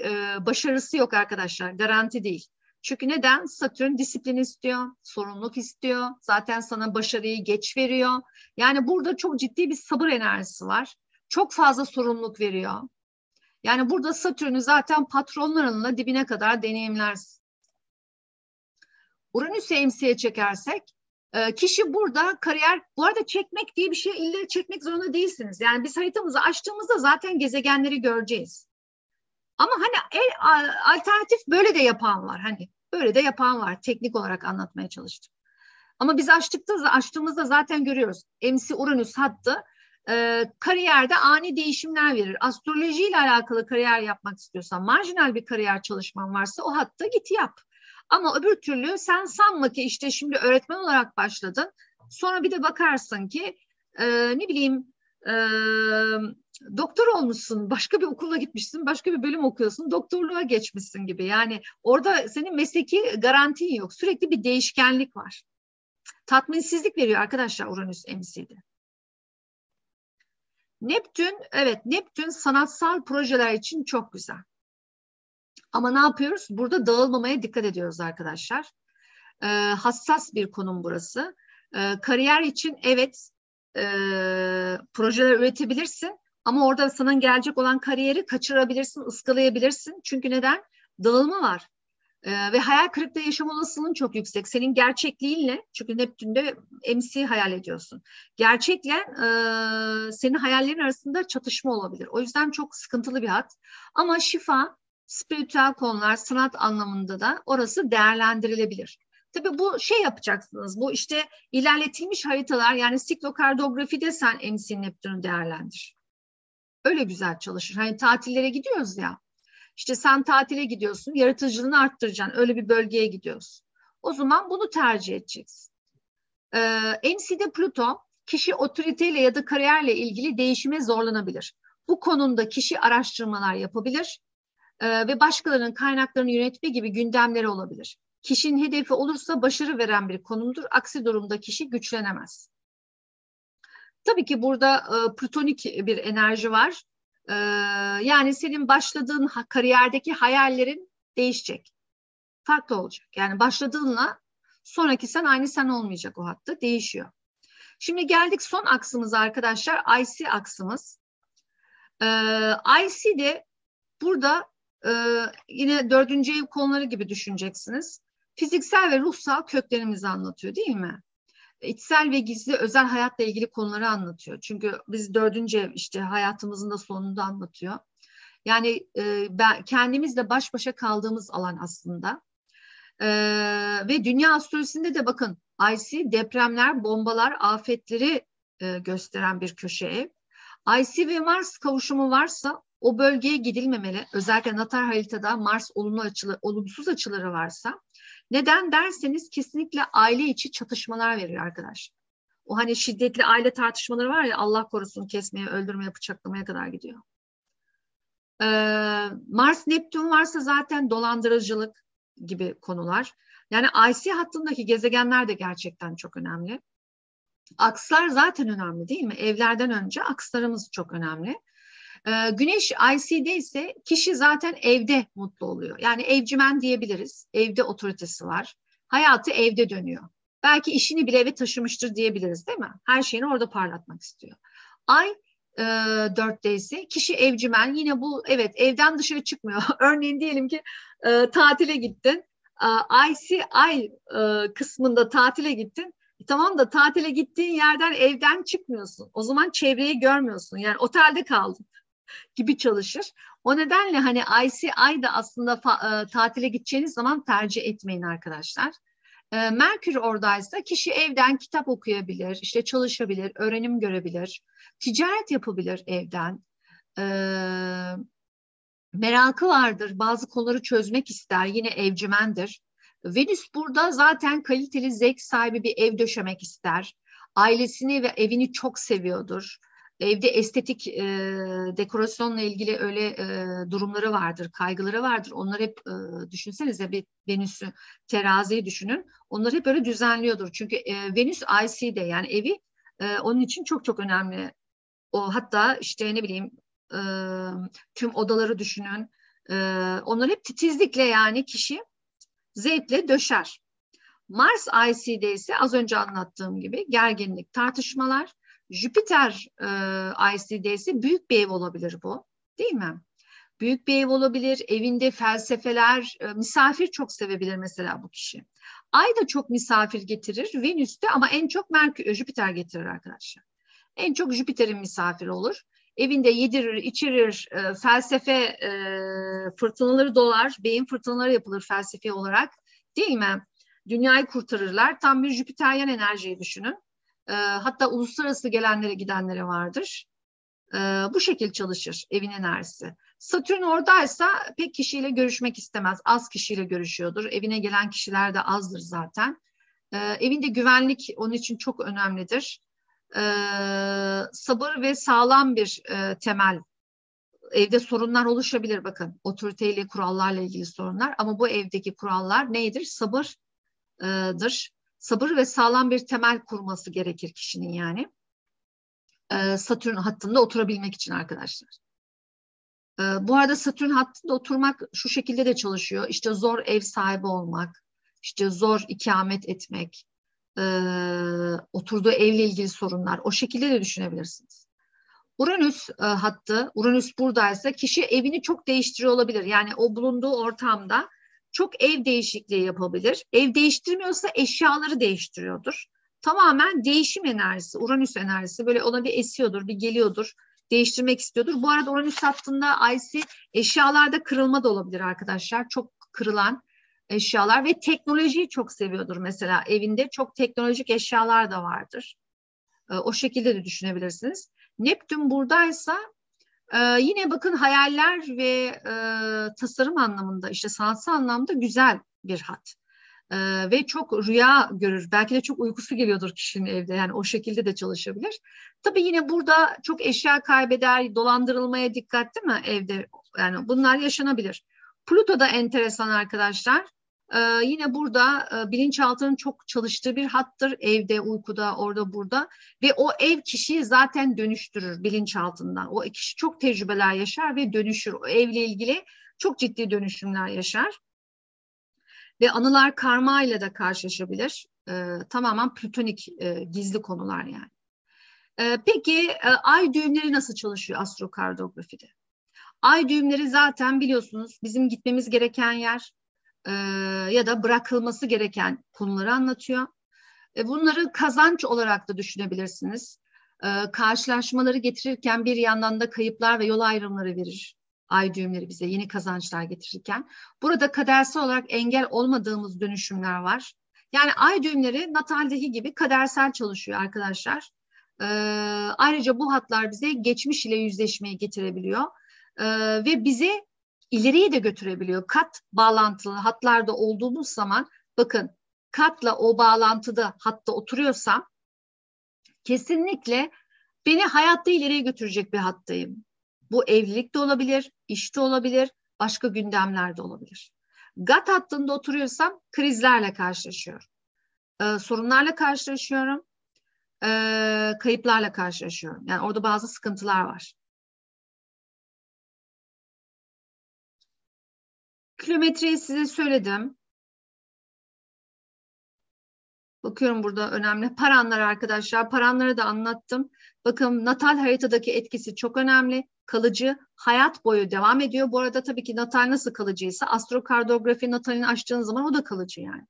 başarısı yok arkadaşlar. Garanti değil. Çünkü neden? Satürn disiplin istiyor, sorumluluk istiyor. Zaten sana başarıyı geç veriyor. Yani burada çok ciddi bir sabır enerjisi var. Çok fazla sorumluluk veriyor. Yani burada Satürn'ü zaten patronlarınla dibine kadar deneyimlersin. Uranüs'ü MC'ye çekersek Kişi burada kariyer, bu arada çekmek diye bir şey illa çekmek zorunda değilsiniz. Yani biz haritamızı açtığımızda zaten gezegenleri göreceğiz. Ama hani alternatif böyle de yapan var. Hani böyle de yapan var. Teknik olarak anlatmaya çalıştım. Ama biz açtığımızda zaten görüyoruz. MC Uranüs hattı kariyerde ani değişimler verir. Astrolojiyle alakalı kariyer yapmak istiyorsan, marjinal bir kariyer çalışman varsa o hatta git yap. Ama öbür türlü sen sanma ki işte şimdi öğretmen olarak başladın. Sonra bir de bakarsın ki ne bileyim doktor olmuşsun, başka bir okula gitmişsin, başka bir bölüm okuyorsun, doktorluğa geçmişsin gibi. Yani orada senin mesleki garantin yok. Sürekli bir değişkenlik var. Tatminsizlik veriyor arkadaşlar Uranüs MC'de. Neptün, evet Neptün sanatsal projeler için çok güzel. Ama ne yapıyoruz? Burada dağılmamaya dikkat ediyoruz arkadaşlar. Hassas bir konum burası. Kariyer için evet projeler üretebilirsin ama orada sana gelecek olan kariyeri kaçırabilirsin, ıskalayabilirsin. Çünkü neden? Dağılma var. Ve hayal kırıklığı yaşam olasılığın çok yüksek. Senin gerçekliğinle, çünkü Neptün'de MC hayal ediyorsun. Gerçekle senin hayallerin arasında çatışma olabilir. O yüzden çok sıkıntılı bir hat. Ama şifa, spiritüel konular, sanat anlamında da orası değerlendirilebilir. Tabii bu şey yapacaksınız. Bu işte ilerletilmiş haritalar, yani siklokardografide sen MC Neptün'ü değerlendir. Öyle güzel çalışır. Hani tatillere gidiyoruz ya. İşte sen tatile gidiyorsun, yaratıcılığını arttıracaksın. Öyle bir bölgeye gidiyorsun. O zaman bunu tercih edeceksin. MC'de Plüton, kişi otoriteyle ya da kariyerle ilgili değişime zorlanabilir. Bu konuda kişi araştırmalar yapabilir ve başkalarının kaynaklarını yönetme gibi gündemleri olabilir. Kişinin hedefi olursa başarı veren bir konumdur. Aksi durumda kişi güçlenemez. Tabii ki burada plütonik bir enerji var. Yani senin başladığın kariyerdeki hayallerin değişecek. Farklı olacak. Yani başladığınla sonraki sen aynı sen olmayacak, o hatta değişiyor. Şimdi geldik son aksımıza arkadaşlar. IC aksımız. IC de burada yine 4. ev konuları gibi düşüneceksiniz. Fiziksel ve ruhsal köklerimizi anlatıyor değil mi? İçsel ve gizli özel hayatla ilgili konuları anlatıyor. Çünkü biz 4. ev işte hayatımızın da sonunda anlatıyor. Yani kendimizle baş başa kaldığımız alan aslında. Ve dünya astrolojisinde de bakın IC depremler, bombalar, afetleri gösteren bir köşe ev. IC ve Mars kavuşumu varsa o bölgeye gidilmemeli. Özellikle natal haritada Mars olumsuz açıları varsa. Neden derseniz kesinlikle aile içi çatışmalar veriyor arkadaşlar. O hani şiddetli aile tartışmaları var ya, Allah korusun, kesmeye, öldürmeye, bıçaklamaya kadar gidiyor. Mars Neptün varsa zaten dolandırıcılık gibi konular. Yani IC hattındaki gezegenler de gerçekten çok önemli. Akslar zaten önemli değil mi? Evlerden önce akslarımız çok önemli. Güneş IC'de ise kişi zaten evde mutlu oluyor. Yani evcimen diyebiliriz. Evde otoritesi var. Hayatı evde dönüyor. Belki işini bile eve taşımıştır diyebiliriz değil mi? Her şeyini orada parlatmak istiyor. Ay 4'te ise kişi evcimen. Yine bu evet evden dışarı çıkmıyor. Örneğin diyelim ki tatile gittin. Ay kısmında tatile gittin. Tamam da tatile gittiğin yerden evden çıkmıyorsun. O zaman çevreyi görmüyorsun. Yani otelde kaldın gibi çalışır. O nedenle hani IC ay da aslında tatile gideceğiniz zaman tercih etmeyin arkadaşlar. Merkür oradaysa kişi evden kitap okuyabilir, işte çalışabilir, öğrenim görebilir, ticaret yapabilir evden. Merakı vardır, bazı konuları çözmek ister, yine evcimendir. Venüs burada zaten kaliteli zevk sahibi bir ev döşemek ister. Ailesini ve evini çok seviyordur. Evde estetik dekorasyonla ilgili öyle durumları vardır, kaygıları vardır. Onları hep düşünsenize, bir Venüs'ü, teraziyi düşünün. Onları hep öyle düzenliyordur. Çünkü Venüs IC'de, yani evi onun için çok çok önemli. O hatta işte ne bileyim tüm odaları düşünün. Onları hep titizlikle, yani kişi zevkle döşer. Mars IC'de ise az önce anlattığım gibi gerginlik, tartışmalar. Jüpiter IC'de ise büyük bir ev olabilir bu, değil mi? Büyük bir ev olabilir, evinde felsefeler, misafir çok sevebilir mesela bu kişi. Ay da çok misafir getirir. Venüs de ama en çok Jüpiter getirir arkadaşlar. En çok Jüpiter'in misafiri olur. Evinde yedirir, içirir, felsefe fırtınaları dolar, beyin fırtınaları yapılır felsefi olarak. Değil mi? Dünyayı kurtarırlar. Tam bir Jüpiteryen enerjiyi düşünün. Hatta uluslararası gelenlere gidenlere vardır. Bu şekil çalışır evin enerjisi. Satürn oradaysa pek kişiyle görüşmek istemez. Az kişiyle görüşüyordur. Evine gelen kişiler de azdır zaten. Evinde güvenlik onun için çok önemlidir. Sabır ve sağlam bir temel. Evde sorunlar oluşabilir bakın. Otoriteyle, kurallarla ilgili sorunlar. Ama bu evdeki kurallar nedir? Sabırdır. Sabır ve sağlam bir temel kurması gerekir kişinin yani. Satürn hattında oturabilmek için arkadaşlar. Bu arada Satürn hattında oturmak şu şekilde de çalışıyor. İşte zor ev sahibi olmak, işte zor ikamet etmek, oturduğu evle ilgili sorunlar. O şekilde de düşünebilirsiniz. Uranüs hattı, Uranüs buradaysa kişi evini çok değiştiriyor olabilir. Yani o bulunduğu ortamda çok ev değişikliği yapabilir. Ev değiştirmiyorsa eşyaları değiştiriyordur. Tamamen değişim enerjisi, Uranüs enerjisi böyle ona bir esiyordur, bir geliyordur, değiştirmek istiyordur. Bu arada Uranüs hattında IC eşyalarda kırılma da olabilir arkadaşlar. Çok kırılan eşyalar ve teknolojiyi çok seviyordur mesela evinde. Çok teknolojik eşyalar da vardır. O şekilde de düşünebilirsiniz. Neptün buradaysa yine bakın hayaller ve tasarım anlamında işte sanatsal anlamda güzel bir hat. Ve çok rüya görür. Belki de çok uykusu geliyordur kişinin evde. Yani o şekilde de çalışabilir. Tabii yine burada çok eşya kaybeder, dolandırılmaya dikkat değil mi evde? Yani bunlar yaşanabilir. Plüto da enteresan arkadaşlar. Yine burada bilinçaltının çok çalıştığı bir hattır. Evde, uykuda, orada, burada. Ve o ev kişiyi zaten dönüştürür bilinçaltından. O kişi çok tecrübeler yaşar ve dönüşür. O evle ilgili çok ciddi dönüşümler yaşar. Ve anılar karma ile de karşılaşabilir. Tamamen plütonik gizli konular yani. Peki ay düğümleri nasıl çalışıyor astrokardografide? Ay düğümleri zaten biliyorsunuz bizim gitmemiz gereken yer ya da bırakılması gereken konuları anlatıyor. Bunları kazanç olarak da düşünebilirsiniz. Karşılaşmaları getirirken bir yandan da kayıplar ve yol ayrımları verir. Ay düğümleri bize yeni kazançlar getirirken. Burada kadersel olarak engel olmadığımız dönüşümler var. Yani ay düğümleri nataldeki gibi kadersel çalışıyor arkadaşlar. Ayrıca bu hatlar bize geçmiş ile yüzleşmeyi getirebiliyor. Ve bizi ileriye de götürebiliyor. Kat bağlantılı hatlarda olduğumuz zaman bakın katla o bağlantıda hatta oturuyorsam kesinlikle beni hayatta ileriye götürecek bir hattayım. Bu evlilik de olabilir, iş de olabilir, başka gündemler de olabilir. Gat hattında oturuyorsam krizlerle karşılaşıyorum. Sorunlarla karşılaşıyorum. Kayıplarla karşılaşıyorum. Yani orada bazı sıkıntılar var. Kilometreyi size söyledim. Bakıyorum burada önemli. Paranlar arkadaşlar. Paranları da anlattım. Bakın natal haritadaki etkisi çok önemli. Kalıcı, hayat boyu devam ediyor. Bu arada tabii ki natal nasıl kalıcıysa astrokartografi natalini açtığınız zaman o da kalıcı yani.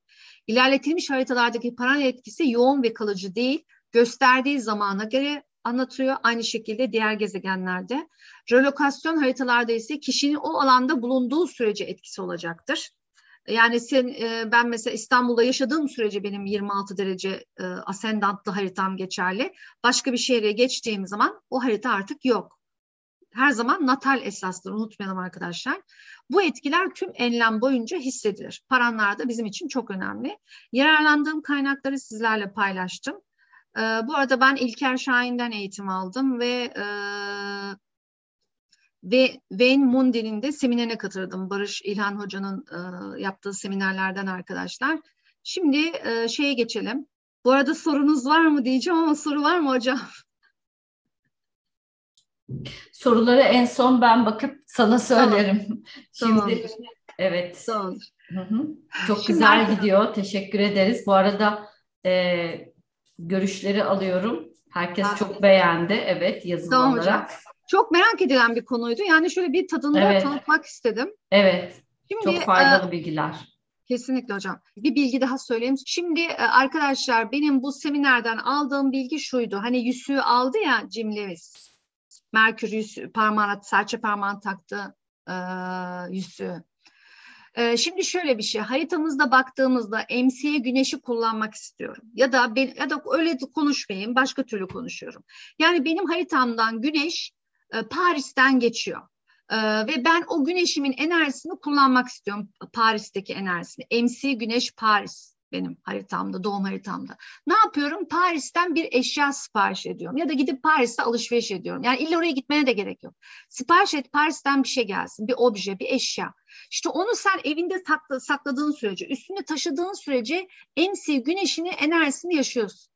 İlerletilmiş haritalardaki paran etkisi yoğun ve kalıcı değil. Gösterdiği zamana göre anlatıyor. Aynı şekilde diğer gezegenlerde. Relokasyon haritalarda ise kişinin o alanda bulunduğu sürece etkisi olacaktır. Yani ben mesela İstanbul'da yaşadığım sürece benim 26 derece ascendantlı haritam geçerli. Başka bir şehre geçtiğim zaman o harita artık yok. Her zaman natal esastır, unutmayalım arkadaşlar. Bu etkiler tüm enlem boyunca hissedilir. Paranlar da bizim için çok önemli. Yararlandığım kaynakları sizlerle paylaştım. Bu arada ben İlker Şahin'den eğitim aldım ve Wayne Mundy'nin de seminerine katıldım. Barış İlhan Hoca'nın yaptığı seminerlerden arkadaşlar. Şimdi şeye geçelim. Bu arada sorunuz var mı diyeceğim ama soru var mı hocam? Soruları en son ben bakıp sana söylerim. Tamam. Şimdi evet. Tamam. Çok Şimdi güzel gidiyor. Teşekkür ederiz. Bu arada görüşleri alıyorum. Herkes çok beğendi. Evet, yazılı tamam olarak. hocam. Çok merak edilen bir konuydu. Yani şöyle bir tadında tanıtmak istedim. Evet. Şimdi çok faydalı bilgiler. Kesinlikle hocam. Bir bilgi daha söyleyeyim. Şimdi arkadaşlar, benim bu seminerden aldığım bilgi şuydu. Hani yüzüğü aldı ya Jim Lewis. Merkür yüzüğü, parmağına, serçe parmağına taktı yüzüğü. Şimdi şöyle bir şey, haritamızda baktığımızda MC'ye güneşi kullanmak istiyorum. Ya da öyle konuşmayayım, başka türlü konuşuyorum. Yani benim haritamdan güneş Paris'ten geçiyor. Ve ben o güneşimin enerjisini kullanmak istiyorum, Paris'teki enerjisini. MC Güneş Paris benim haritamda, doğum haritamda. Ne yapıyorum? Paris'ten bir eşya sipariş ediyorum. Ya da gidip Paris'te alışveriş ediyorum. Yani illa oraya gitmene de gerek yok. Sipariş et, Paris'ten bir şey gelsin, bir obje, bir eşya. İşte onu sen evinde sakladığın sürece, üstünde taşıdığın sürece MC güneşini, enerjisini yaşıyorsun.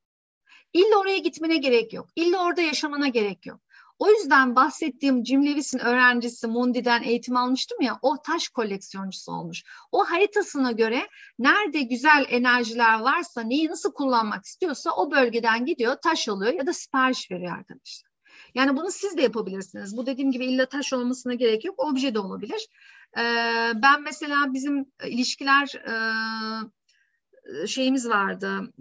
İlla oraya gitmene gerek yok. İlla orada yaşamana gerek yok. O yüzden bahsettiğim Jim Lewis'in öğrencisi Mundi'den eğitim almıştım ya, o taş koleksiyoncusu olmuş. O haritasına göre nerede güzel enerjiler varsa, neyi nasıl kullanmak istiyorsa o bölgeden gidiyor, taş alıyor ya da sipariş veriyor arkadaşlar. Yani bunu siz de yapabilirsiniz. Bu dediğim gibi illa taş olmasına gerek yok. Obje de olabilir. Ben mesela bizim ilişkiler şeyimiz vardı,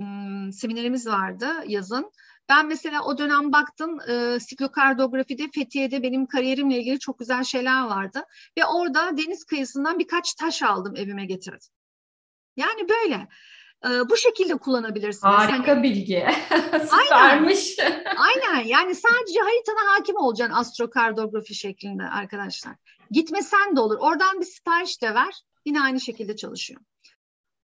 seminerimiz vardı yazın. Ben mesela o dönem baktım, siklokardografide Fethiye'de benim kariyerimle ilgili çok güzel şeyler vardı. Ve orada deniz kıyısından birkaç taş aldım, evime getirdim. Yani böyle. Bu şekilde kullanabilirsiniz. Harika Hani bilgi. aynen, Süpermiş. aynen. Yani sadece haritana hakim olacaksın astrokartografi şeklinde arkadaşlar. Gitmesen de olur. Oradan bir sipariş de ver. Yine aynı şekilde çalışıyor.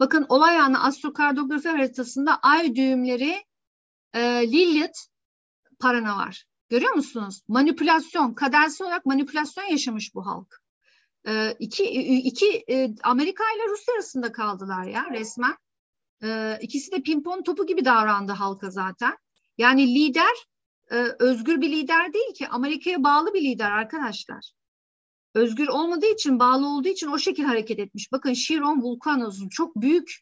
Bakın, olay anı astrokartografi haritasında ay düğümleri, Lilith parana var. Görüyor musunuz? Manipülasyon, kadersel olarak manipülasyon yaşamış bu halk. Amerika ile Rusya arasında kaldılar ya resmen. İkisi de pimpon topu gibi davrandı halka zaten. Yani lider özgür bir lider değil ki. Amerika'ya bağlı bir lider arkadaşlar. Özgür olmadığı için, bağlı olduğu için o şekilde hareket etmiş. Bakın, Chiron Vulcanos'un çok büyük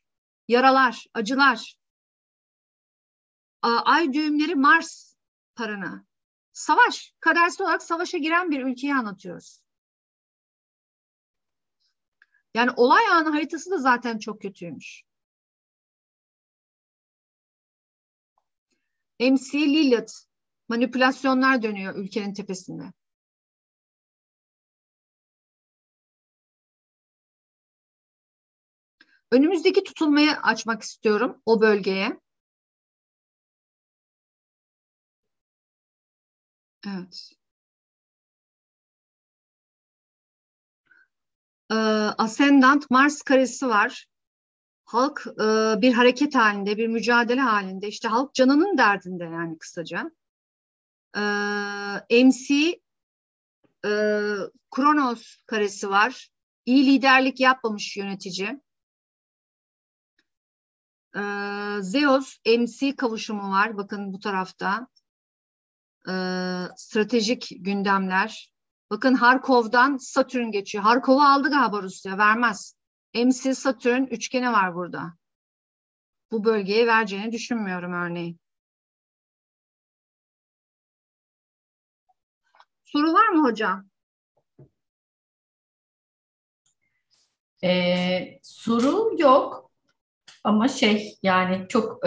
yaralar, acılar. Ay düğümleri Mars parana. Savaş, kadersel olarak savaşa giren bir ülkeyi anlatıyoruz. Yani olay anı haritası da zaten çok kötüymüş. MC Lilith, manipülasyonlar dönüyor ülkenin tepesinde. Önümüzdeki tutulmayı açmak istiyorum o bölgeye. Evet. Ascendant Mars karesi var. Halk bir hareket halinde, bir mücadele halinde. İşte halk canının derdinde yani kısaca. MC Kronos karesi var. İyi liderlik yapmamış yönetici. Zeus MC kavuşumu var. Bakın bu tarafta. Stratejik gündemler. Bakın, Harkov'dan Satürn geçiyor. Harkov'u aldı galiba Rusya. Vermez. MC Satürn üçgeni var burada. Bu bölgeye vereceğini düşünmüyorum örneğin. Soru var mı hocam? Soru yok ama yani çok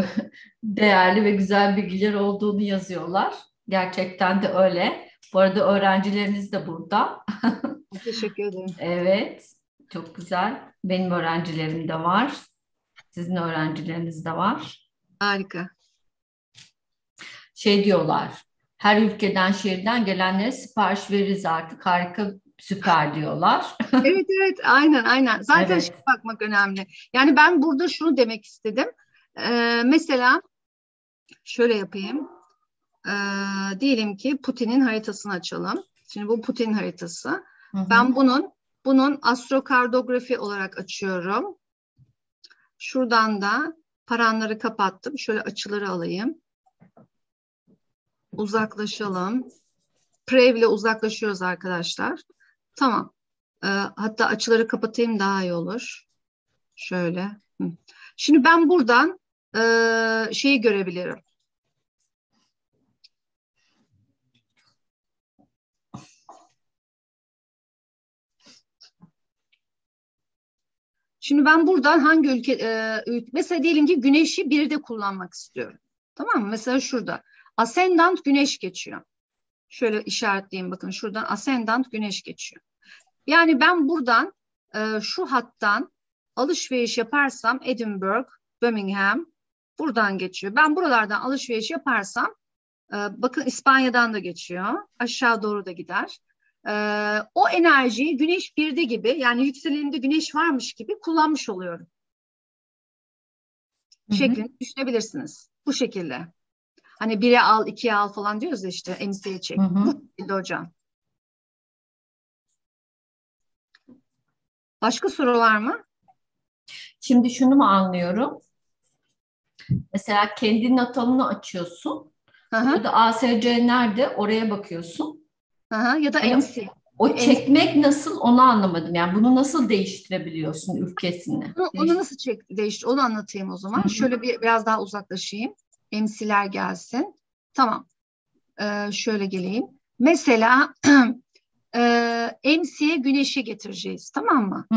değerli ve güzel bilgiler olduğunu yazıyorlar. Gerçekten de öyle. Bu arada öğrencileriniz de burada. Teşekkür ederim. Evet, çok güzel. Benim öğrencilerim de var. Sizin öğrencileriniz de var. Harika. Diyorlar, her ülkeden, şehirden gelenlere sipariş veririz artık. Harika, süper diyorlar. Evet, evet, aynen, aynen. Zaten Evet. bakmak önemli. Yani ben burada şunu demek istedim. Mesela şöyle yapayım. Diyelim ki Putin'in haritasını açalım. Şimdi bu Putin haritası. Hı Ben hı. bunun astrokartografi olarak açıyorum. Şuradan da paranları kapattım. Şöyle açıları alayım. Uzaklaşalım. Prev ile uzaklaşıyoruz arkadaşlar. Tamam. Hatta açıları kapatayım, daha iyi olur. Şöyle. Şimdi ben buradan şeyi görebilirim. Şimdi ben buradan hangi mesela diyelim ki güneşi bir de kullanmak istiyorum. Tamam mı? Mesela şurada ascendant güneş geçiyor. Şöyle işaretleyeyim, bakın şuradan ascendant güneş geçiyor. Yani ben buradan şu hattan alışveriş yaparsam Edinburgh, Birmingham buradan geçiyor. Ben buralardan alışveriş yaparsam bakın İspanya'dan da geçiyor. Aşağı doğru da gider. O enerjiyi güneş birde gibi, yani yükselenimde güneş varmış gibi kullanmış oluyorum. Şeklini düşünebilirsiniz. Bu şekilde. Hani 1'e al, 2'ye al falan diyoruz ya, işte MC'ye çek. Bu şekilde hocam. Başka soru var mı? Şimdi şunu mu anlıyorum? Mesela kendi natalını açıyorsun. Burada ASC nerede? Oraya bakıyorsun. Ya da Hani MC. o çekmek nasıl, onu anlamadım. Yani bunu nasıl değiştirebiliyorsun ülkesini? Onu nasıl değiştir? Onu anlatayım o zaman. Şöyle biraz daha uzaklaşayım. MC'ler gelsin. Tamam. Şöyle geleyim. Mesela MC'ye güneşi getireceğiz. Tamam mı?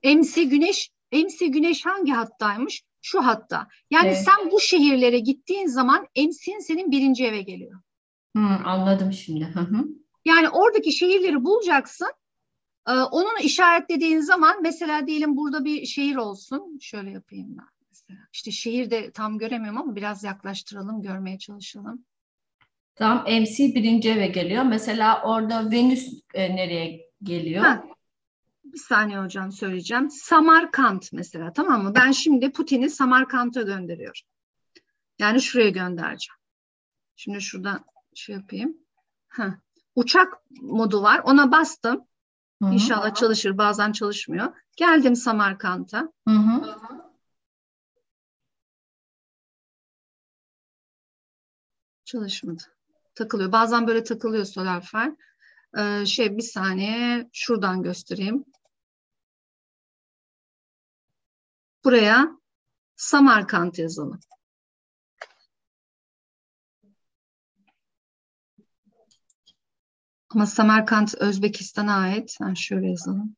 MC güneş hangi hattaymış? Şu hatta. Yani sen bu şehirlere gittiğin zaman MC'nin senin birinci eve geliyor. Anladım şimdi. Yani oradaki şehirleri bulacaksın. Onun işaretlediğin zaman mesela diyelim burada bir şehir olsun. Şöyle yapayım ben mesela. İşte şehir de tam göremiyorum ama biraz yaklaştıralım, görmeye çalışalım. Tamam, MC birinci eve geliyor. Mesela orada Venüs nereye geliyor? Bir saniye hocam, söyleyeceğim. Samarkand mesela, tamam mı? Ben şimdi Putin'i Samarkand'a gönderiyorum. Yani şuraya göndereceğim. Şimdi şuradan şey yapayım. Uçak modu var. Ona bastım. İnşallah çalışır. Bazen çalışmıyor. Geldim Samarkand'a. Çalışmadı. Takılıyor. Bazen böyle takılıyor Solarfer. Bir saniye şuradan göstereyim. Buraya Samarkand yazalım. Ama Samarkand Özbekistan'a ait. Şöyle yazalım.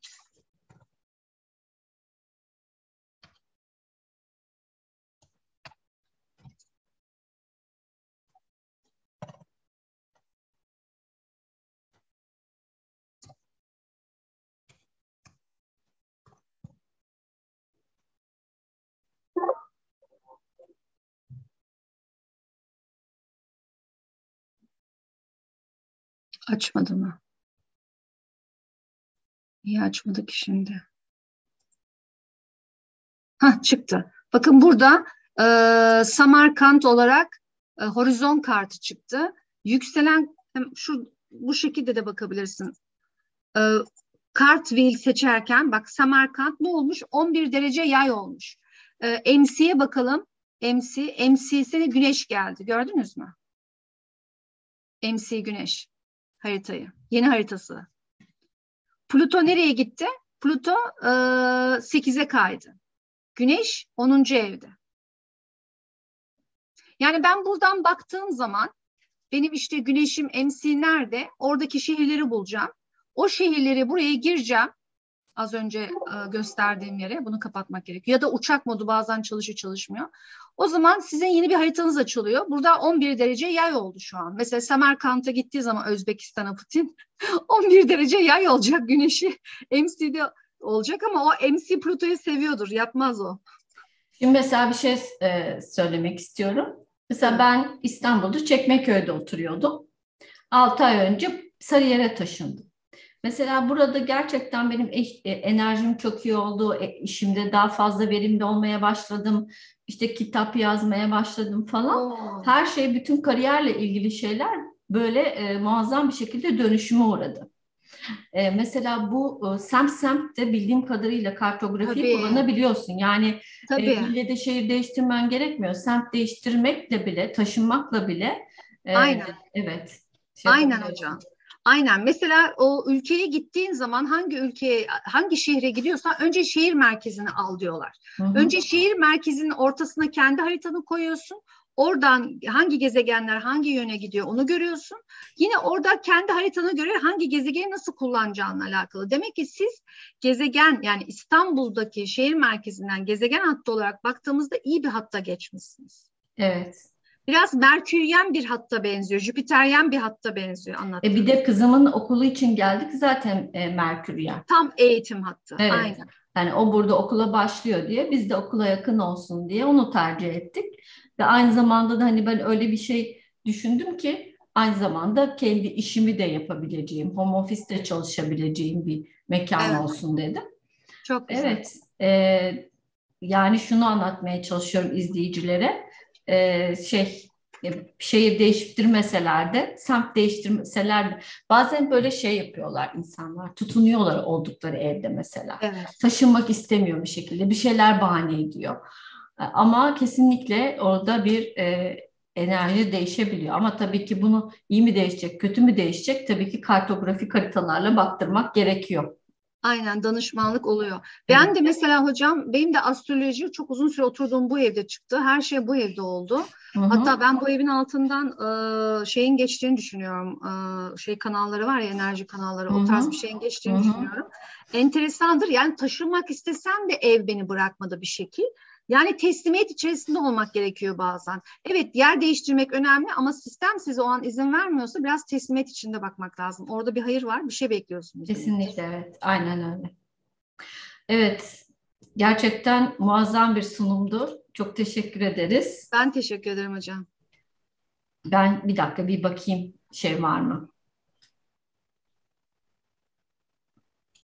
Açmadı mı? Niye açmadı ki şimdi? Çıktı. Bakın burada Samarkand olarak horizon kartı çıktı. Yükselen bu şekilde de bakabilirsin. Kartville seçerken bak Samarkand ne olmuş? 11 derece yay olmuş. MC'ye bakalım. MC'sine güneş geldi. Gördünüz mü? MC güneş haritayı. Yeni haritası. Plüto nereye gitti? Plüto 8'e kaydı. Güneş 10. evde. Yani ben buradan baktığım zaman benim işte güneşim MC nerede? Oradaki şehirleri bulacağım. O şehirleri buraya gireceğim. Az önce gösterdiğim yere bunu kapatmak gerekiyor. Ya da uçak modu bazen çalışıyor, çalışmıyor. O zaman sizin yeni bir haritanız açılıyor. Burada 11 derece yay oldu şu an. Mesela Samarkand'a gittiği zaman Özbekistan'a Putin 11 derece yay olacak güneşi. MC'de olacak ama o MC Pluto'yu seviyordur. Yapmaz o. Şimdi mesela bir şey söylemek istiyorum. Mesela ben İstanbul'da Çekmeköy'de oturuyordum. 6 ay önce Sarıyer'e taşındım. Mesela burada gerçekten benim enerjim çok iyi oldu. İşimde daha fazla verimli olmaya başladım. İşte kitap yazmaya başladım falan. Her şey, bütün kariyerle ilgili şeyler böyle muazzam bir şekilde dönüşüme uğradı. Mesela bu semtte bildiğim kadarıyla kartografiyi kullanabiliyorsun. Yani ille de şehir değiştirmen gerekmiyor. Semt değiştirmekle bile, taşınmakla bile. Aynen. Evet. Aynen hocam. Aynen. Mesela o ülkeye gittiğin zaman hangi şehre gidiyorsan önce şehir merkezini al diyorlar. Önce şehir merkezinin ortasına kendi haritanı koyuyorsun. Oradan hangi gezegenler hangi yöne gidiyor onu görüyorsun. Yine orada kendi haritana göre hangi gezegeni nasıl kullanacağınla alakalı. Demek ki siz gezegen, yani İstanbul'daki şehir merkezinden gezegen hattı olarak baktığımızda iyi bir hatta geçmişsiniz. Evet. Biraz Merküryen bir hatta benziyor, Jüpiteryen bir hatta benziyor anlattığınız. Bir de kızımın okulu için geldik zaten Merkür'e. Tam eğitim hattı. Evet. Aynen. Yani o burada okula başlıyor diye biz de okula yakın olsun diye onu tercih ettik. Ve aynı zamanda da hani ben öyle bir şey düşündüm ki aynı zamanda kendi işimi de yapabileceğim, home office'te çalışabileceğim bir mekan Evet. olsun dedim. Çok güzel. Evet, yani şunu anlatmaya çalışıyorum izleyicilere. Şehir değiştirmeseler de, semt değiştirmeseler de bazen böyle şey yapıyorlar insanlar, tutunuyorlar oldukları evde mesela. Evet. Taşınmak istemiyor bir şekilde, bir şeyler bahane ediyor. Ama kesinlikle orada bir enerji değişebiliyor. Ama tabii ki bunu iyi mi değişecek, kötü mü değişecek? Tabii ki kartografik haritalarla baktırmak gerekiyor. Aynen, danışmanlık oluyor. Ben Evet. de mesela hocam, benim de astroloji çok uzun süre oturduğum bu evde çıktı. Her şey bu evde oldu. Hı hı. Hatta ben bu evin altından şeyin geçtiğini düşünüyorum. Şey kanalları var ya, enerji kanalları, Hı o tarz hı. bir şeyin Hı geçtiğini hı. düşünüyorum. Enteresandır. Yani taşınmak istesem de ev beni bırakmadı bir şekil. Yani teslimiyet içerisinde olmak gerekiyor bazen. Evet, yer değiştirmek önemli ama sistem size o an izin vermiyorsa biraz teslimiyet içinde bakmak lazım. Orada bir hayır var, bir şey bekliyorsunuz demek ki. Kesinlikle evet. Aynen öyle. Evet. Gerçekten muazzam bir sunumdu. Çok teşekkür ederiz. Ben teşekkür ederim hocam. Ben bir dakika bir bakayım şey var mı?